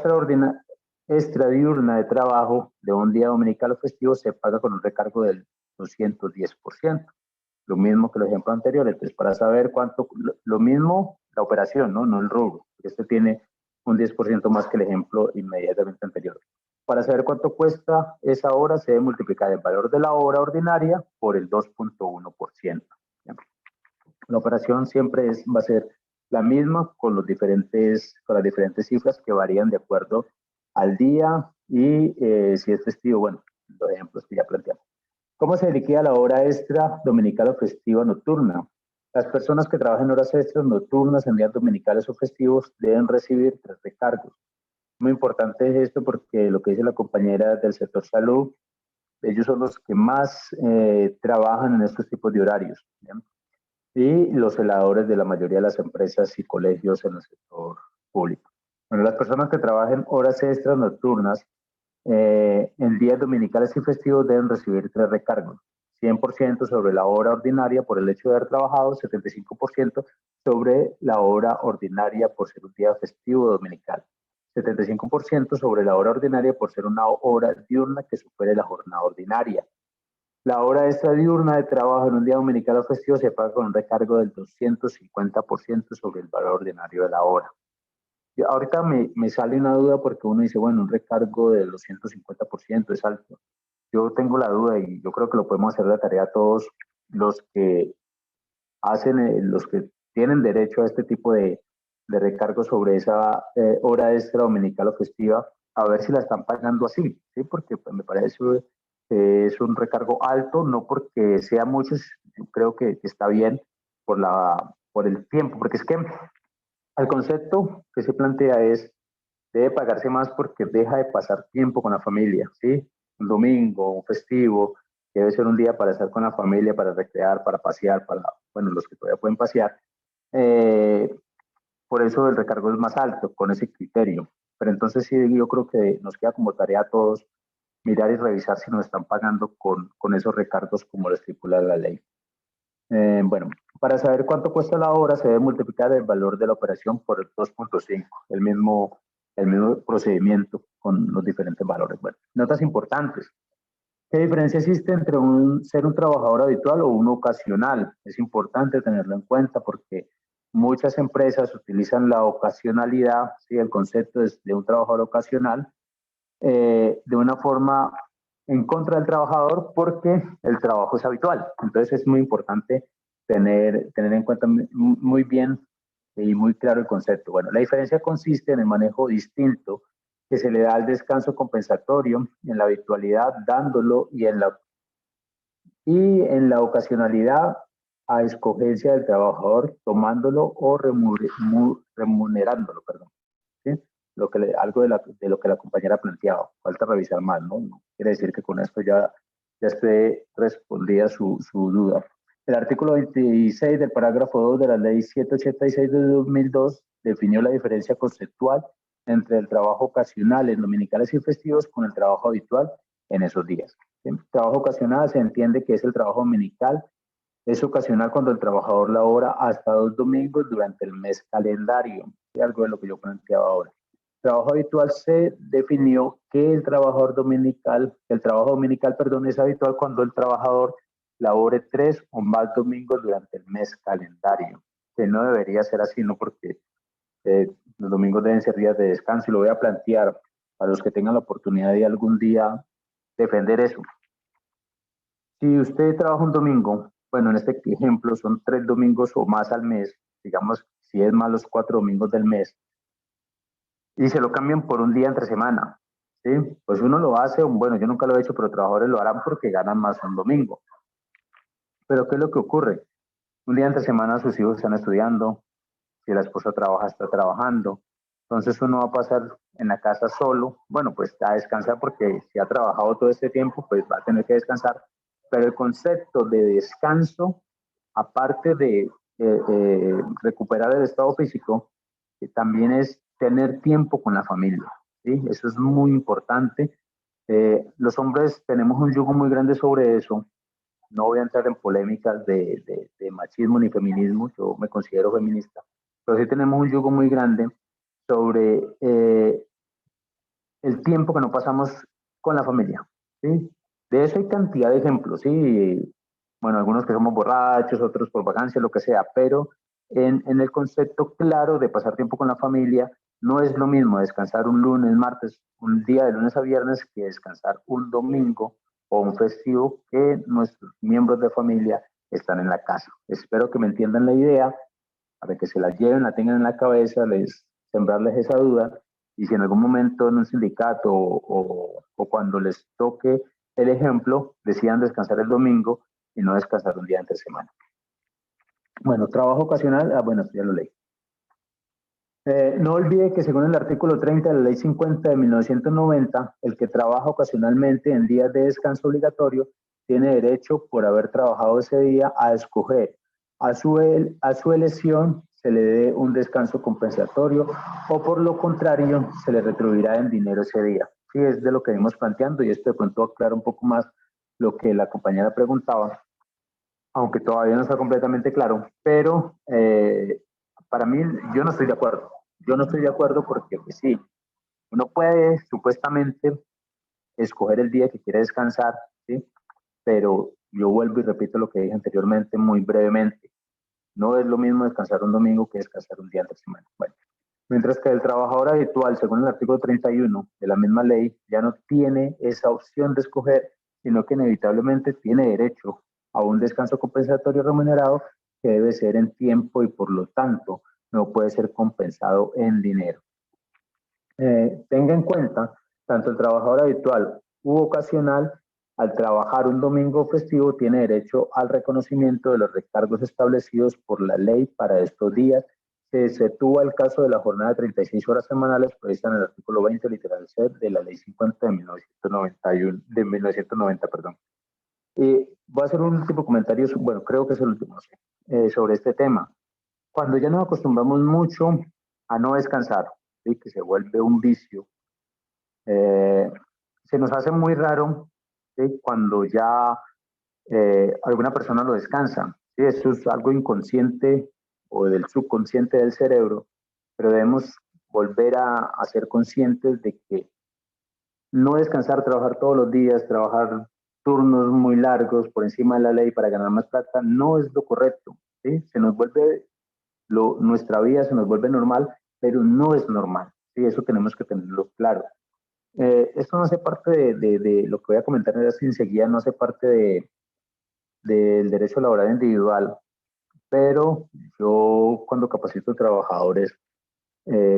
Speaker 4: extra diurna de trabajo de un día dominical o festivo se paga con un recargo del 210%. Lo mismo que el ejemplo anterior. Entonces, para saber cuánto, lo mismo la operación, no el rubro. Este tiene un 10% más que el ejemplo inmediatamente anterior. Para saber cuánto cuesta esa hora, se debe multiplicar el valor de la hora ordinaria por el 2.1%. La operación siempre va a ser la misma con las diferentes cifras que varían de acuerdo al día y si es festivo, bueno, los ejemplos que ya planteamos. ¿Cómo se liquida la hora extra dominical o festiva nocturna? Las personas que trabajan horas extras nocturnas en días dominicales o festivos deben recibir 3 recargos. Muy importante es esto porque lo que dice la compañera del sector salud, ellos son los que más trabajan en estos tipos de horarios, ¿bien? Y los celadores de la mayoría de las empresas y colegios en el sector público. Bueno, las personas que trabajen horas extras nocturnas en días dominicales y festivos deben recibir 3 recargos. 100% sobre la hora ordinaria por el hecho de haber trabajado, 75% sobre la hora ordinaria por ser un día festivo dominical, 75% sobre la hora ordinaria por ser una hora diurna que supere la jornada ordinaria. La hora extra diurna de trabajo en un día dominical o festivo se paga con un recargo del 250% sobre el valor ordinario de la hora. Ahorita me sale una duda porque uno dice, bueno, un recargo del 250% es alto. Yo tengo la duda y yo creo que lo podemos hacer de tarea todos los que los que tienen derecho a este tipo de recargo sobre esa hora extra dominical o festiva, a ver si la están pagando así, ¿sí? Porque pues, me parece que es un recargo alto, no porque sea mucho, yo creo que está bien por el tiempo, porque es que el concepto que se plantea es, debe pagarse más porque deja de pasar tiempo con la familia, ¿sí? Un domingo, un festivo, que debe ser un día para estar con la familia, para recrear, para pasear, bueno, los que todavía pueden pasear. Por eso el recargo es más alto, con ese criterio. Pero entonces sí, yo creo que nos queda como tarea a todos mirar y revisar si nos están pagando con esos recargos como lo estipula la ley. Bueno, para saber cuánto cuesta la hora se debe multiplicar el valor de la operación por el 2.5, el mismo procedimiento con los diferentes valores. Bueno, notas importantes. ¿Qué diferencia existe entre ser un trabajador habitual o un ocasional? Es importante tenerlo en cuenta porque muchas empresas utilizan la ocasionalidad, ¿sí? El concepto de un trabajador ocasional, de una forma en contra del trabajador porque el trabajo es habitual. Entonces es muy importante tener en cuenta muy bien y muy claro el concepto. Bueno, la diferencia consiste en el manejo distinto que se le da al descanso compensatorio, en la habitualidad dándolo y en la ocasionalidad a escogencia del trabajador tomándolo o remunerándolo, perdón. ¿Sí? Algo de lo que la compañera planteaba. Falta revisar más, ¿no? No quiere decir que con esto ya esté respondida su duda. El artículo 26 del parágrafo 2 de la ley 786 de 2002 definió la diferencia conceptual entre el trabajo ocasional en dominicales y festivos con el trabajo habitual en esos días. El trabajo ocasional se entiende que es el trabajo dominical. Es ocasional cuando el trabajador labora hasta 2 domingos durante el mes calendario. Es algo de lo que yo planteaba ahora. El trabajo habitual se definió que el trabajo dominical, perdón, es habitual cuando el trabajador labore 3 o más domingos durante el mes calendario. Que no debería ser así, ¿no? Porque los domingos deben ser días de descanso y lo voy a plantear para los que tengan la oportunidad de algún día defender eso. Si usted trabaja un domingo, bueno, en este ejemplo son 3 domingos o más al mes, digamos, si es más los 4 domingos del mes, y se lo cambian por un día entre semana, ¿sí? Pues uno lo hace, bueno, yo nunca lo he hecho, pero trabajadores lo harán porque ganan más un domingo. Pero ¿qué es lo que ocurre? Un día entre semana sus hijos están estudiando, si la esposa trabaja, está trabajando, entonces uno va a pasar en la casa solo, bueno, pues a descansar porque si ha trabajado todo este tiempo, pues va a tener que descansar, pero el concepto de descanso, aparte de recuperar el estado físico, también es tener tiempo con la familia, ¿sí? Eso es muy importante. Los hombres tenemos un yugo muy grande sobre eso. No voy a entrar en polémicas de machismo ni feminismo, yo me considero feminista, pero sí tenemos un yugo muy grande sobre el tiempo que no pasamos con la familia, ¿sí? De eso hay cantidad de ejemplos, ¿sí? Bueno, algunos que somos borrachos, otros por vacancia, lo que sea, pero en el concepto claro de pasar tiempo con la familia, no es lo mismo descansar un lunes, martes, un día de lunes a viernes que descansar un domingo o un festivo que nuestros miembros de familia están en la casa. Espero que me entiendan la idea, para que se la lleven, la tengan en la cabeza, sembrarles esa duda, y si en algún momento en un sindicato o cuando les toque el ejemplo, decidan descansar el domingo y no descansar un día entre semana. Bueno, trabajo ocasional, bueno, ya lo leí. No olvide que según el artículo 30 de la Ley 50 de 1990, el que trabaja ocasionalmente en días de descanso obligatorio tiene derecho, por haber trabajado ese día, a escoger a su elección se le dé un descanso compensatorio o por lo contrario se le retribuirá en dinero ese día. Sí, es de lo que venimos planteando y esto de pronto aclara un poco más lo que la compañera preguntaba, aunque todavía no está completamente claro, pero para mí yo no estoy de acuerdo. Yo no estoy de acuerdo porque pues, sí, uno puede supuestamente escoger el día que quiere descansar, ¿sí? Pero yo vuelvo y repito lo que dije anteriormente muy brevemente. No es lo mismo descansar un domingo que descansar un día entre semana. Bueno, mientras que el trabajador habitual, según el artículo 31 de la misma ley, ya no tiene esa opción de escoger, sino que inevitablemente tiene derecho a un descanso compensatorio remunerado que debe ser en tiempo y por lo tanto no puede ser compensado en dinero. Tenga en cuenta, tanto el trabajador habitual u ocasional, al trabajar un domingo festivo, tiene derecho al reconocimiento de los recargos establecidos por la ley para estos días. Se exceptúa el caso de la jornada de 36 horas semanales prevista en el artículo 20, literal C, de la ley 50 de 1990, perdón. Voy a hacer un último comentario, bueno, creo que es el último, sobre este tema. Cuando ya nos acostumbramos mucho a no descansar, ¿sí? Que se vuelve un vicio, se nos hace muy raro, ¿sí? Cuando ya alguna persona lo descansa. ¿Sí? Eso es algo inconsciente o del subconsciente del cerebro, pero debemos volver a ser conscientes de que no descansar, trabajar todos los días, trabajar turnos muy largos por encima de la ley para ganar más plata, no es lo correcto. ¿Sí? Se nos vuelve, nuestra vida se nos vuelve normal, pero no es normal. ¿Sí? Eso tenemos que tenerlo claro. Esto no hace parte de lo que voy a comentar enseguida, no hace parte del derecho laboral individual, pero yo cuando capacito trabajadores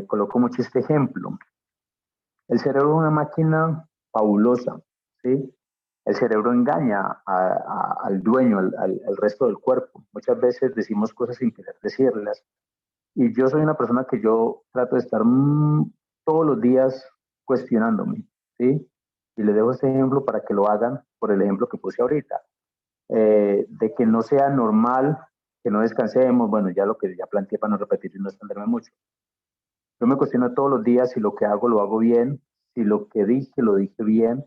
Speaker 4: coloco mucho este ejemplo. El cerebro es una máquina fabulosa, ¿sí? El cerebro engaña al dueño, al resto del cuerpo. Muchas veces decimos cosas sin querer decirlas. Y yo soy una persona que yo trato de estar todos los días cuestionándome, ¿sí? Y les dejo este ejemplo para que lo hagan por el ejemplo que puse ahorita. De que no sea normal, que no descansemos, bueno, ya lo que ya planteé para no repetir y no extenderme mucho. Yo me cuestiono todos los días si lo que hago lo hago bien, si lo que dije lo dije bien,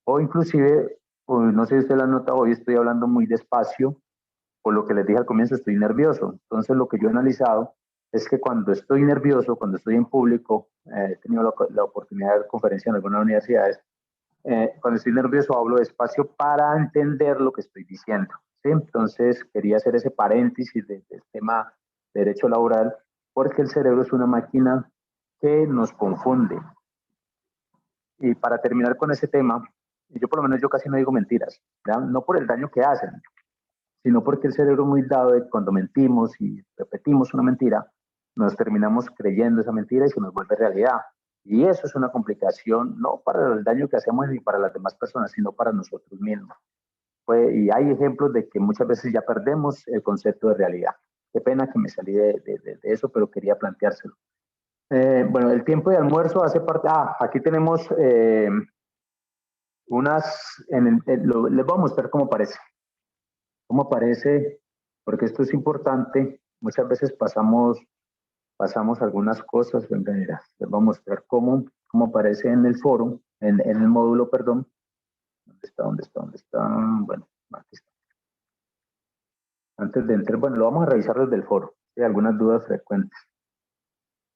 Speaker 4: o inclusive, no sé si usted la nota, hoy estoy hablando muy despacio, por lo que les dije al comienzo, estoy nervioso. Entonces lo que yo he analizado es que cuando estoy nervioso, cuando estoy en público, he tenido la oportunidad de dar conferencia en algunas universidades, cuando estoy nervioso hablo despacio para entender lo que estoy diciendo, ¿sí? Entonces quería hacer ese paréntesis del tema de derecho laboral, porque el cerebro es una máquina que nos confunde. Y para terminar con ese tema, yo por lo menos yo casi no digo mentiras, ¿ya? No por el daño que hacen, sino porque el cerebro es muy dado de que cuando mentimos y repetimos una mentira, nos terminamos creyendo esa mentira y se nos vuelve realidad. Y eso es una complicación, no para el daño que hacemos ni para las demás personas, sino para nosotros mismos. Y hay ejemplos de que muchas veces ya perdemos el concepto de realidad. Qué pena que me salí de eso, pero quería planteárselo. Bueno, el tiempo de almuerzo hace parte... aquí tenemos les voy a mostrar cómo parece. Cómo parece, porque esto es importante. Muchas veces pasamos algunas cosas. Venga, mira, les voy a mostrar cómo aparece en el foro, en el módulo, perdón. ¿Dónde está? Bueno, aquí está. Antes de entrar, bueno, lo vamos a revisar desde el foro. Hay algunas dudas frecuentes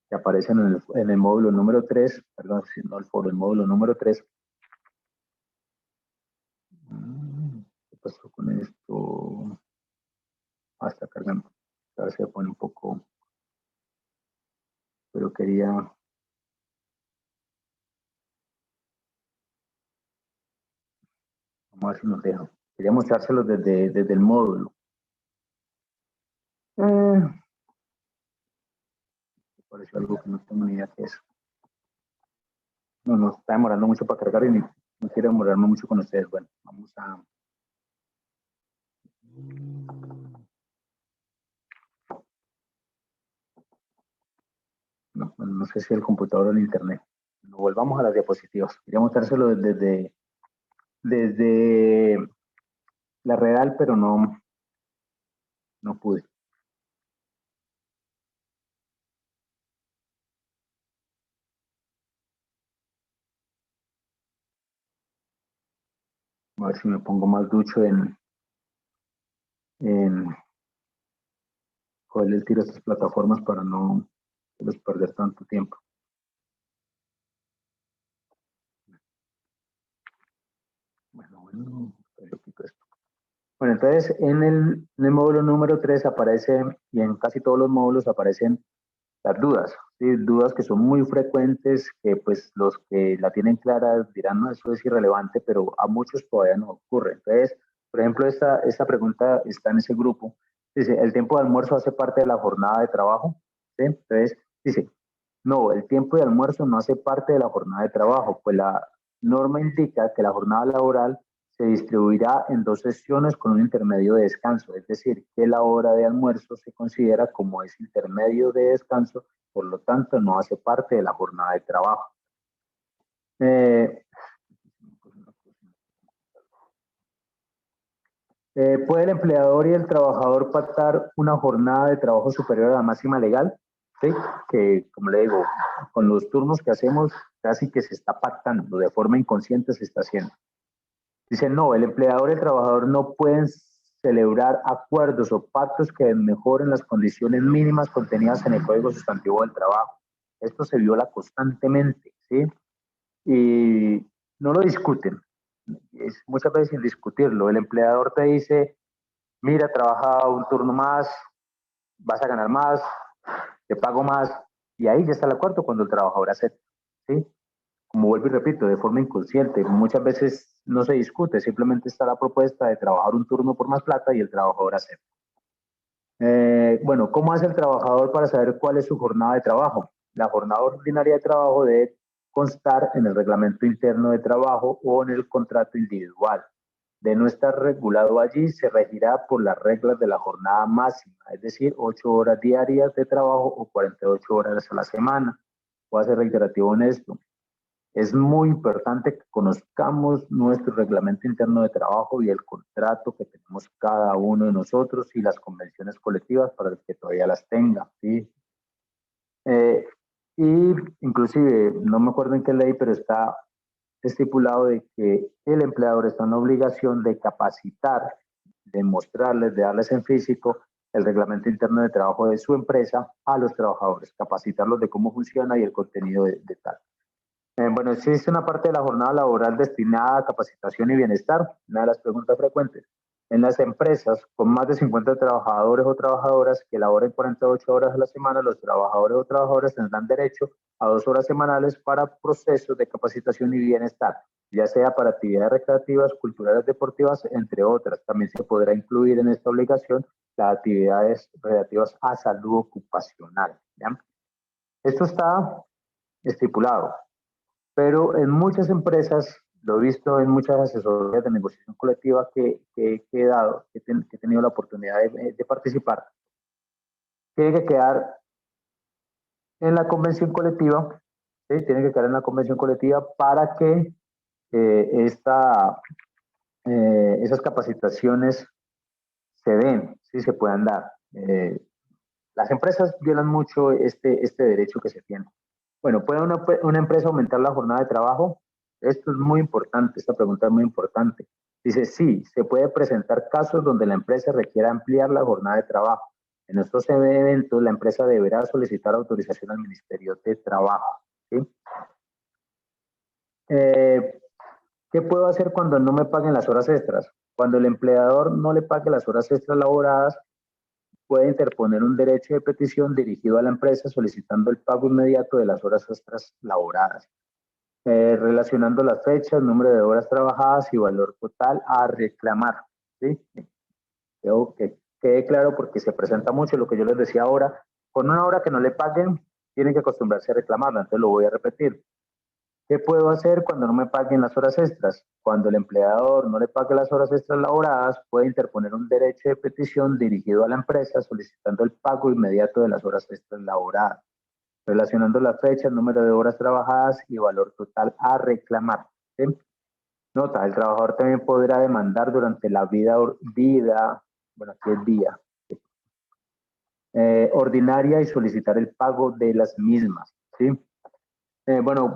Speaker 4: que aparecen en el módulo número 3, perdón, si no el foro, el módulo número 3. ¿Qué pasó con esto? Está cargando. A ver si se pone un poco, pero quería... Vamos a ver si nos deja. Quería mostrárselos desde el módulo. Pareció algo que no tengo ni idea qué es. No, nos está demorando mucho para cargar y no quiero demorarme mucho con ustedes. Bueno, vamos a... No sé si el computador o el internet. Volvamos a las diapositivas. Quería mostrárselo desde la Redal, pero no pude. A ver si me pongo más ducho en cogerle el tiro a estas plataformas para no perder tanto tiempo. Bueno, yo quito esto. Bueno, entonces en el módulo número 3 aparece, y en casi todos los módulos aparecen las dudas, ¿sí? Dudas que son muy frecuentes, que pues los que la tienen clara dirán, no, eso es irrelevante, pero a muchos todavía no ocurre. Entonces, por ejemplo, esta pregunta está en ese grupo. Dice, ¿el tiempo de almuerzo hace parte de la jornada de trabajo? ¿Sí? Entonces, dice, no, el tiempo de almuerzo no hace parte de la jornada de trabajo, pues la norma indica que la jornada laboral se distribuirá en 2 sesiones con un intermedio de descanso, es decir, que la hora de almuerzo se considera como ese intermedio de descanso, por lo tanto no hace parte de la jornada de trabajo. ¿Puede el empleador y el trabajador pactar una jornada de trabajo superior a la máxima legal? Sí, que como le digo, con los turnos que hacemos casi que se está pactando, de forma inconsciente se está haciendo. Dice, no, el empleador y el trabajador no pueden celebrar acuerdos o pactos que mejoren las condiciones mínimas contenidas en el Código Sustantivo del Trabajo. Esto se viola constantemente, ¿sí? Y no lo discuten. Es muchas veces sin discutirlo. El empleador te dice, mira, trabaja un turno más, vas a ganar más, te pago más, y ahí ya está el acuerdo cuando el trabajador acepta, ¿sí? como vuelvo y repito, de forma inconsciente. Muchas veces no se discute, simplemente está la propuesta de trabajar un turno por más plata y el trabajador acepta. Bueno, ¿cómo hace el trabajador para saber cuál es su jornada de trabajo? La jornada ordinaria de trabajo debe constar en el reglamento interno de trabajo o en el contrato individual. De no estar regulado allí, se regirá por las reglas de la jornada máxima, es decir, 8 horas diarias de trabajo o 48 horas a la semana. Voy a ser reiterativo en esto. Es muy importante que conozcamos nuestro reglamento interno de trabajo y el contrato que tenemos cada uno de nosotros y las convenciones colectivas para el que todavía las tenga, ¿sí? Y inclusive, no me acuerdo en qué ley, pero está estipulado de que el empleador está en la obligación de capacitar, de mostrarles, de darles en físico el reglamento interno de trabajo de su empresa a los trabajadores, capacitarlos de cómo funciona y el contenido de tal. Bueno, existe una parte de la jornada laboral destinada a capacitación y bienestar, una de las preguntas frecuentes. En las empresas con más de 50 trabajadores o trabajadoras que laboren 48 horas a la semana, los trabajadores o trabajadoras tendrán derecho a 2 horas semanales para procesos de capacitación y bienestar, ya sea para actividades recreativas, culturales, deportivas, entre otras. También se podrá incluir en esta obligación las actividades relativas a salud ocupacional, ¿ya? Esto está estipulado. Pero en muchas empresas, lo he visto en muchas asesorías de negociación colectiva que he tenido la oportunidad de participar, tiene que quedar en la convención colectiva, ¿sí? Tiene que quedar en la convención colectiva para que esas capacitaciones se den, ¿sí? Se puedan dar. Las empresas violan mucho este derecho que se tiene. Bueno, ¿puede una empresa aumentar la jornada de trabajo? Esto es muy importante, esta pregunta es muy importante. Dice, sí, se puede presentar casos donde la empresa requiera ampliar la jornada de trabajo. En estos eventos, la empresa deberá solicitar autorización al Ministerio de Trabajo, ¿sí? ¿Qué puedo hacer cuando no me paguen las horas extras? Cuando el empleador no le pague las horas extras laboradas, puede interponer un derecho de petición dirigido a la empresa solicitando el pago inmediato de las horas extras laboradas, relacionando las fechas, número de horas trabajadas y valor total a reclamar, ¿sí? Creo que quede claro porque se presenta mucho lo que yo les decía ahora. Con una hora que no le paguen, tienen que acostumbrarse a reclamarla, entonces lo voy a repetir. ¿Qué puedo hacer cuando no me paguen las horas extras? Cuando el empleador no le pague las horas extras laboradas, puede interponer un derecho de petición dirigido a la empresa solicitando el pago inmediato de las horas extras laboradas, relacionando la fecha, el número de horas trabajadas y valor total a reclamar, ¿sí? Nota, el trabajador también podrá demandar durante la bueno, aquí es día, ordinaria y solicitar el pago de las mismas, ¿sí? Bueno,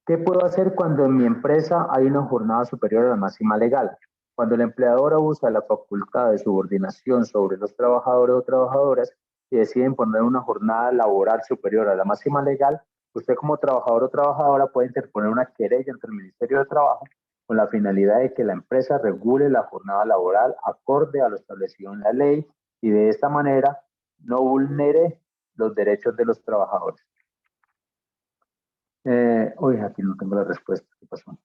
Speaker 4: ¿qué puedo hacer cuando en mi empresa hay una jornada superior a la máxima legal? Cuando el empleador abusa de la facultad de subordinación sobre los trabajadores o trabajadoras y deciden poner una jornada laboral superior a la máxima legal, usted como trabajador o trabajadora puede interponer una querella ante el Ministerio de Trabajo con la finalidad de que la empresa regule la jornada laboral acorde a lo establecido en la ley y de esta manera no vulnere los derechos de los trabajadores. Oye, aquí no tengo la respuesta. ¿Qué pasó?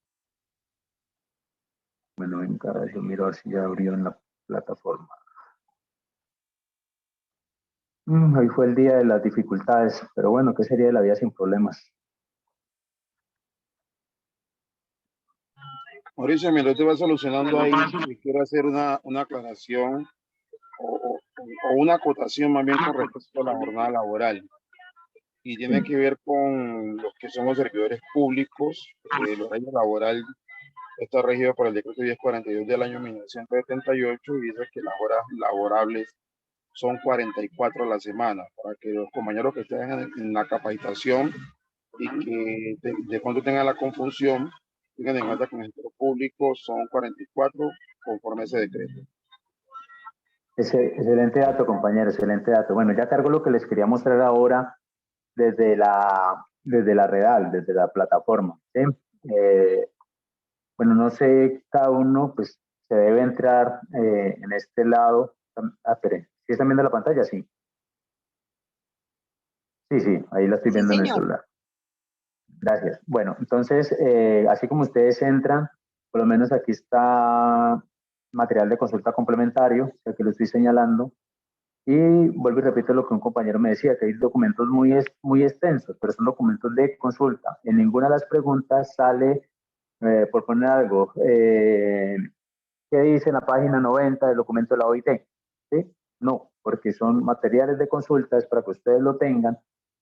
Speaker 4: Bueno, venga, yo miro a ver si ya abrió en la plataforma. Hoy fue el día de las dificultades, pero bueno, ¿qué sería de la vida sin problemas?
Speaker 2: Mauricio, mientras te va solucionando ahí, quiero hacer una aclaración o una acotación más bien con respecto a la jornada laboral. Y tiene que ver con los que son los servidores públicos. El horario laboral está regido por el decreto 1042 del año 1978 y dice que las horas laborables son 44 a la semana, para que los compañeros que estén en la capacitación y que de cuando tengan la confusión, tengan en cuenta que en el sector público son 44 conforme a ese decreto.
Speaker 4: Excelente dato, compañero, excelente dato. Bueno, ya cargo lo que les quería mostrar ahora desde la Redal, desde la plataforma, ¿sí? Bueno, no sé, cada uno pues se debe entrar en este lado. Espere, ¿sí están viendo la pantalla? Sí, ahí la estoy
Speaker 3: Sí,
Speaker 4: viendo en el
Speaker 3: señor.
Speaker 4: celular. Gracias. Bueno, entonces, así como ustedes entran, por lo menos aquí está material de consulta complementario, o sea, que lo estoy señalando. Y vuelvo y repito lo que un compañero me decía, que hay documentos muy extensos, pero son documentos de consulta. En ninguna de las preguntas sale, por poner algo, ¿qué dice en la página 90 del documento de la OIT? ¿Sí? No, porque son materiales de consulta, es para que ustedes lo tengan,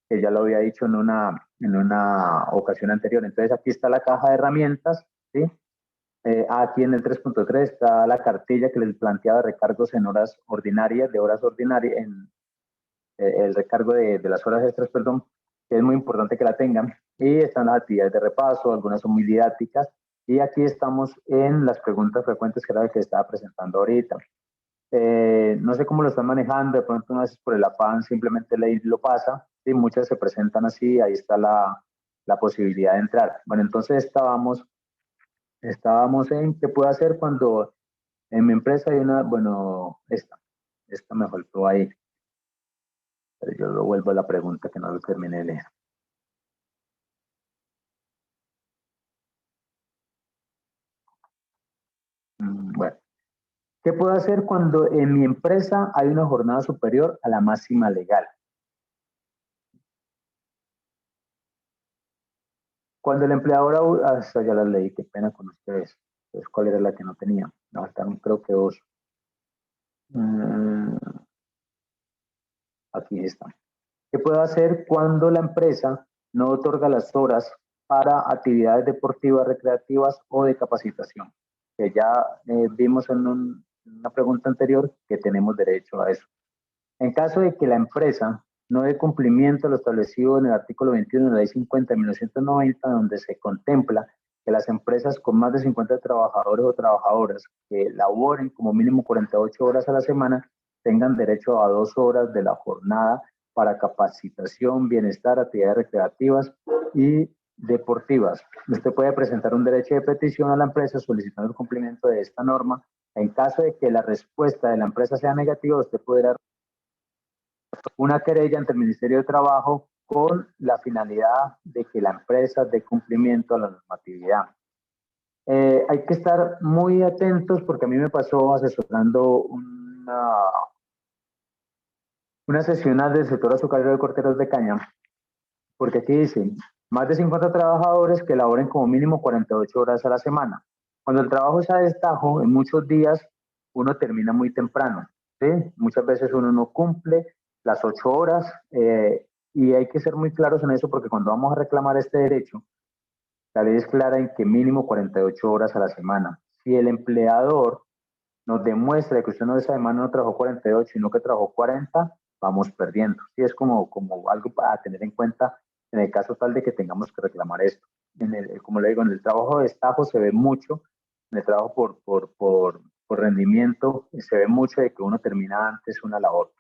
Speaker 4: que ya lo había dicho en una ocasión anterior. Entonces aquí está la caja de herramientas, ¿sí? Aquí en el 3.3 está la cartilla que les planteaba de recargos en horas ordinarias, el recargo de las horas extras, perdón, que es muy importante que la tengan. Y están las actividades de repaso, algunas son muy didácticas. Y aquí estamos en las preguntas frecuentes, que era lo que estaba presentando ahorita. No sé cómo lo están manejando, de pronto una vez por el afán simplemente lo pasa, y muchas se presentan así, ahí está la posibilidad de entrar. Bueno, entonces estábamos en qué puedo hacer cuando en mi empresa hay una, bueno, esta me faltó ahí, pero yo lo vuelvo a la pregunta que no lo terminé de leer. Bueno, ¿qué puedo hacer cuando en mi empresa hay una jornada superior a la máxima legal? Cuando el empleador, hasta ya la leí, qué pena con ustedes. Entonces, ¿cuál era la que no tenía? Me faltaron creo que dos. Aquí está. ¿Qué puedo hacer cuando la empresa no otorga las horas para actividades deportivas, recreativas o de capacitación? Que ya vimos en una pregunta anterior que tenemos derecho a eso. En caso de que la empresa no dé cumplimiento a lo establecido en el artículo 21 de la Ley 50 de 1990, donde se contempla que las empresas con más de 50 trabajadores o trabajadoras que laboren como mínimo 48 horas a la semana tengan derecho a 2 horas de la jornada para capacitación, bienestar, actividades recreativas y deportivas. Usted puede presentar un derecho de petición a la empresa solicitando el cumplimiento de esta norma. En caso de que la respuesta de la empresa sea negativa, usted podrá una querella ante el Ministerio de Trabajo con la finalidad de que la empresa dé cumplimiento a la normatividad. Hay que estar muy atentos porque a mí me pasó asesorando una sesión del sector azucarero de Corteros de Caña, porque aquí dicen más de 50 trabajadores que laboren como mínimo 48 horas a la semana. Cuando el trabajo es a destajo, en muchos días uno termina muy temprano, ¿sí? Muchas veces uno no cumple las 8 horas y hay que ser muy claros en eso porque cuando vamos a reclamar este derecho, la ley es clara en que mínimo 48 horas a la semana. Si el empleador nos demuestra que usted no esa semana no trabajó 48, sino que trabajó 40, vamos perdiendo. Sí, es como algo para tener en cuenta en el caso tal de que tengamos que reclamar esto. Como le digo, en el trabajo de destajo se ve mucho, en el trabajo por rendimiento se ve mucho de que uno termina antes una labor.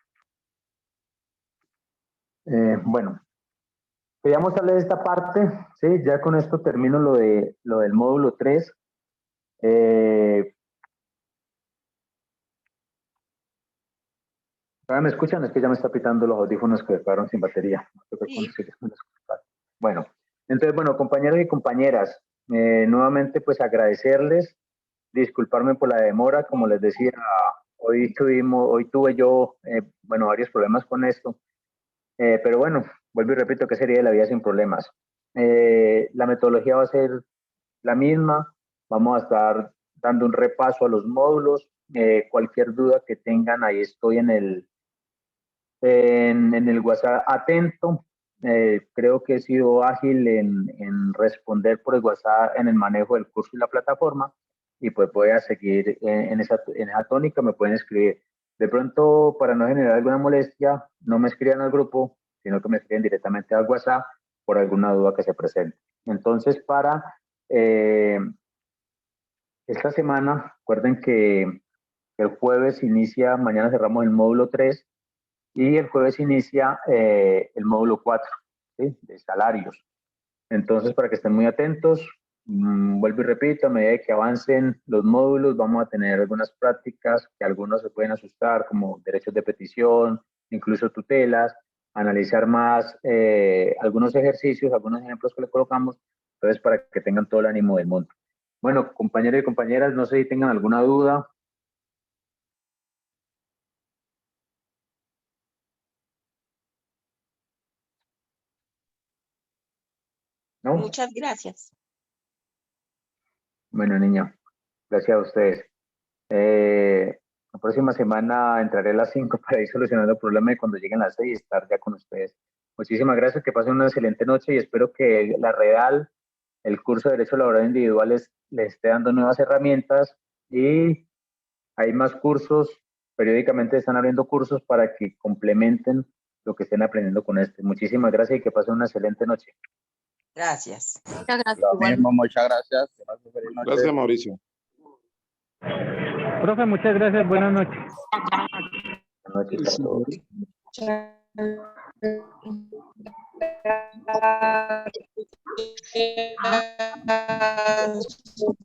Speaker 4: Bueno, quería mostrarles esta parte, ¿sí? Ya con esto termino lo del módulo 3. ¿Me escuchan? Es que ya me está pitando los audífonos que quedaron sin batería.
Speaker 3: Sí.
Speaker 4: Bueno, entonces, bueno, compañeros y compañeras, nuevamente pues agradecerles, disculparme por la demora, como les decía, hoy tuve yo, bueno, varios problemas con esto, pero bueno, vuelvo y repito que sería de la vida sin problemas. La metodología va a ser la misma, vamos a estar dando un repaso a los módulos, cualquier duda que tengan, ahí estoy en el WhatsApp atento. Creo que he sido ágil en responder por el WhatsApp en el manejo del curso y la plataforma y pues voy a seguir en esa tónica, me pueden escribir. De pronto, para no generar alguna molestia, no me escriban al grupo, sino que me escriben directamente al WhatsApp por alguna duda que se presente. Entonces, para esta semana, recuerden que el jueves inicia, mañana cerramos el módulo 3 y el jueves inicia el módulo 4, ¿sí? De salarios. Entonces, para que estén muy atentos, vuelvo y repito, a medida que avancen los módulos, vamos a tener algunas prácticas que algunos se pueden asustar, como derechos de petición, incluso tutelas, analizar más algunos ejercicios, algunos ejemplos que le colocamos, entonces para que tengan todo el ánimo del mundo. Bueno, compañeros y compañeras, no sé si tengan alguna duda. ¿No?
Speaker 3: Muchas gracias.
Speaker 4: Bueno, niño, gracias a ustedes. La próxima semana entraré a las 5 para ir solucionando el problema y cuando lleguen las 6 estar ya con ustedes. Muchísimas gracias, que pasen una excelente noche y espero que la Redal, el curso de Derecho Laboral Individual, les esté dando nuevas herramientas y hay más cursos, periódicamente están abriendo cursos para que complementen lo que estén aprendiendo con este. Muchísimas gracias y que pasen una excelente noche.
Speaker 3: Gracias.
Speaker 5: Muchas gracias.
Speaker 2: Lo
Speaker 5: Igual.
Speaker 2: mismo, muchas gracias. Feliz noche.
Speaker 6: Gracias, Mauricio.
Speaker 7: Profe, muchas gracias. Buenas noches.
Speaker 4: Buenas noches a todos.
Speaker 3: Gracias.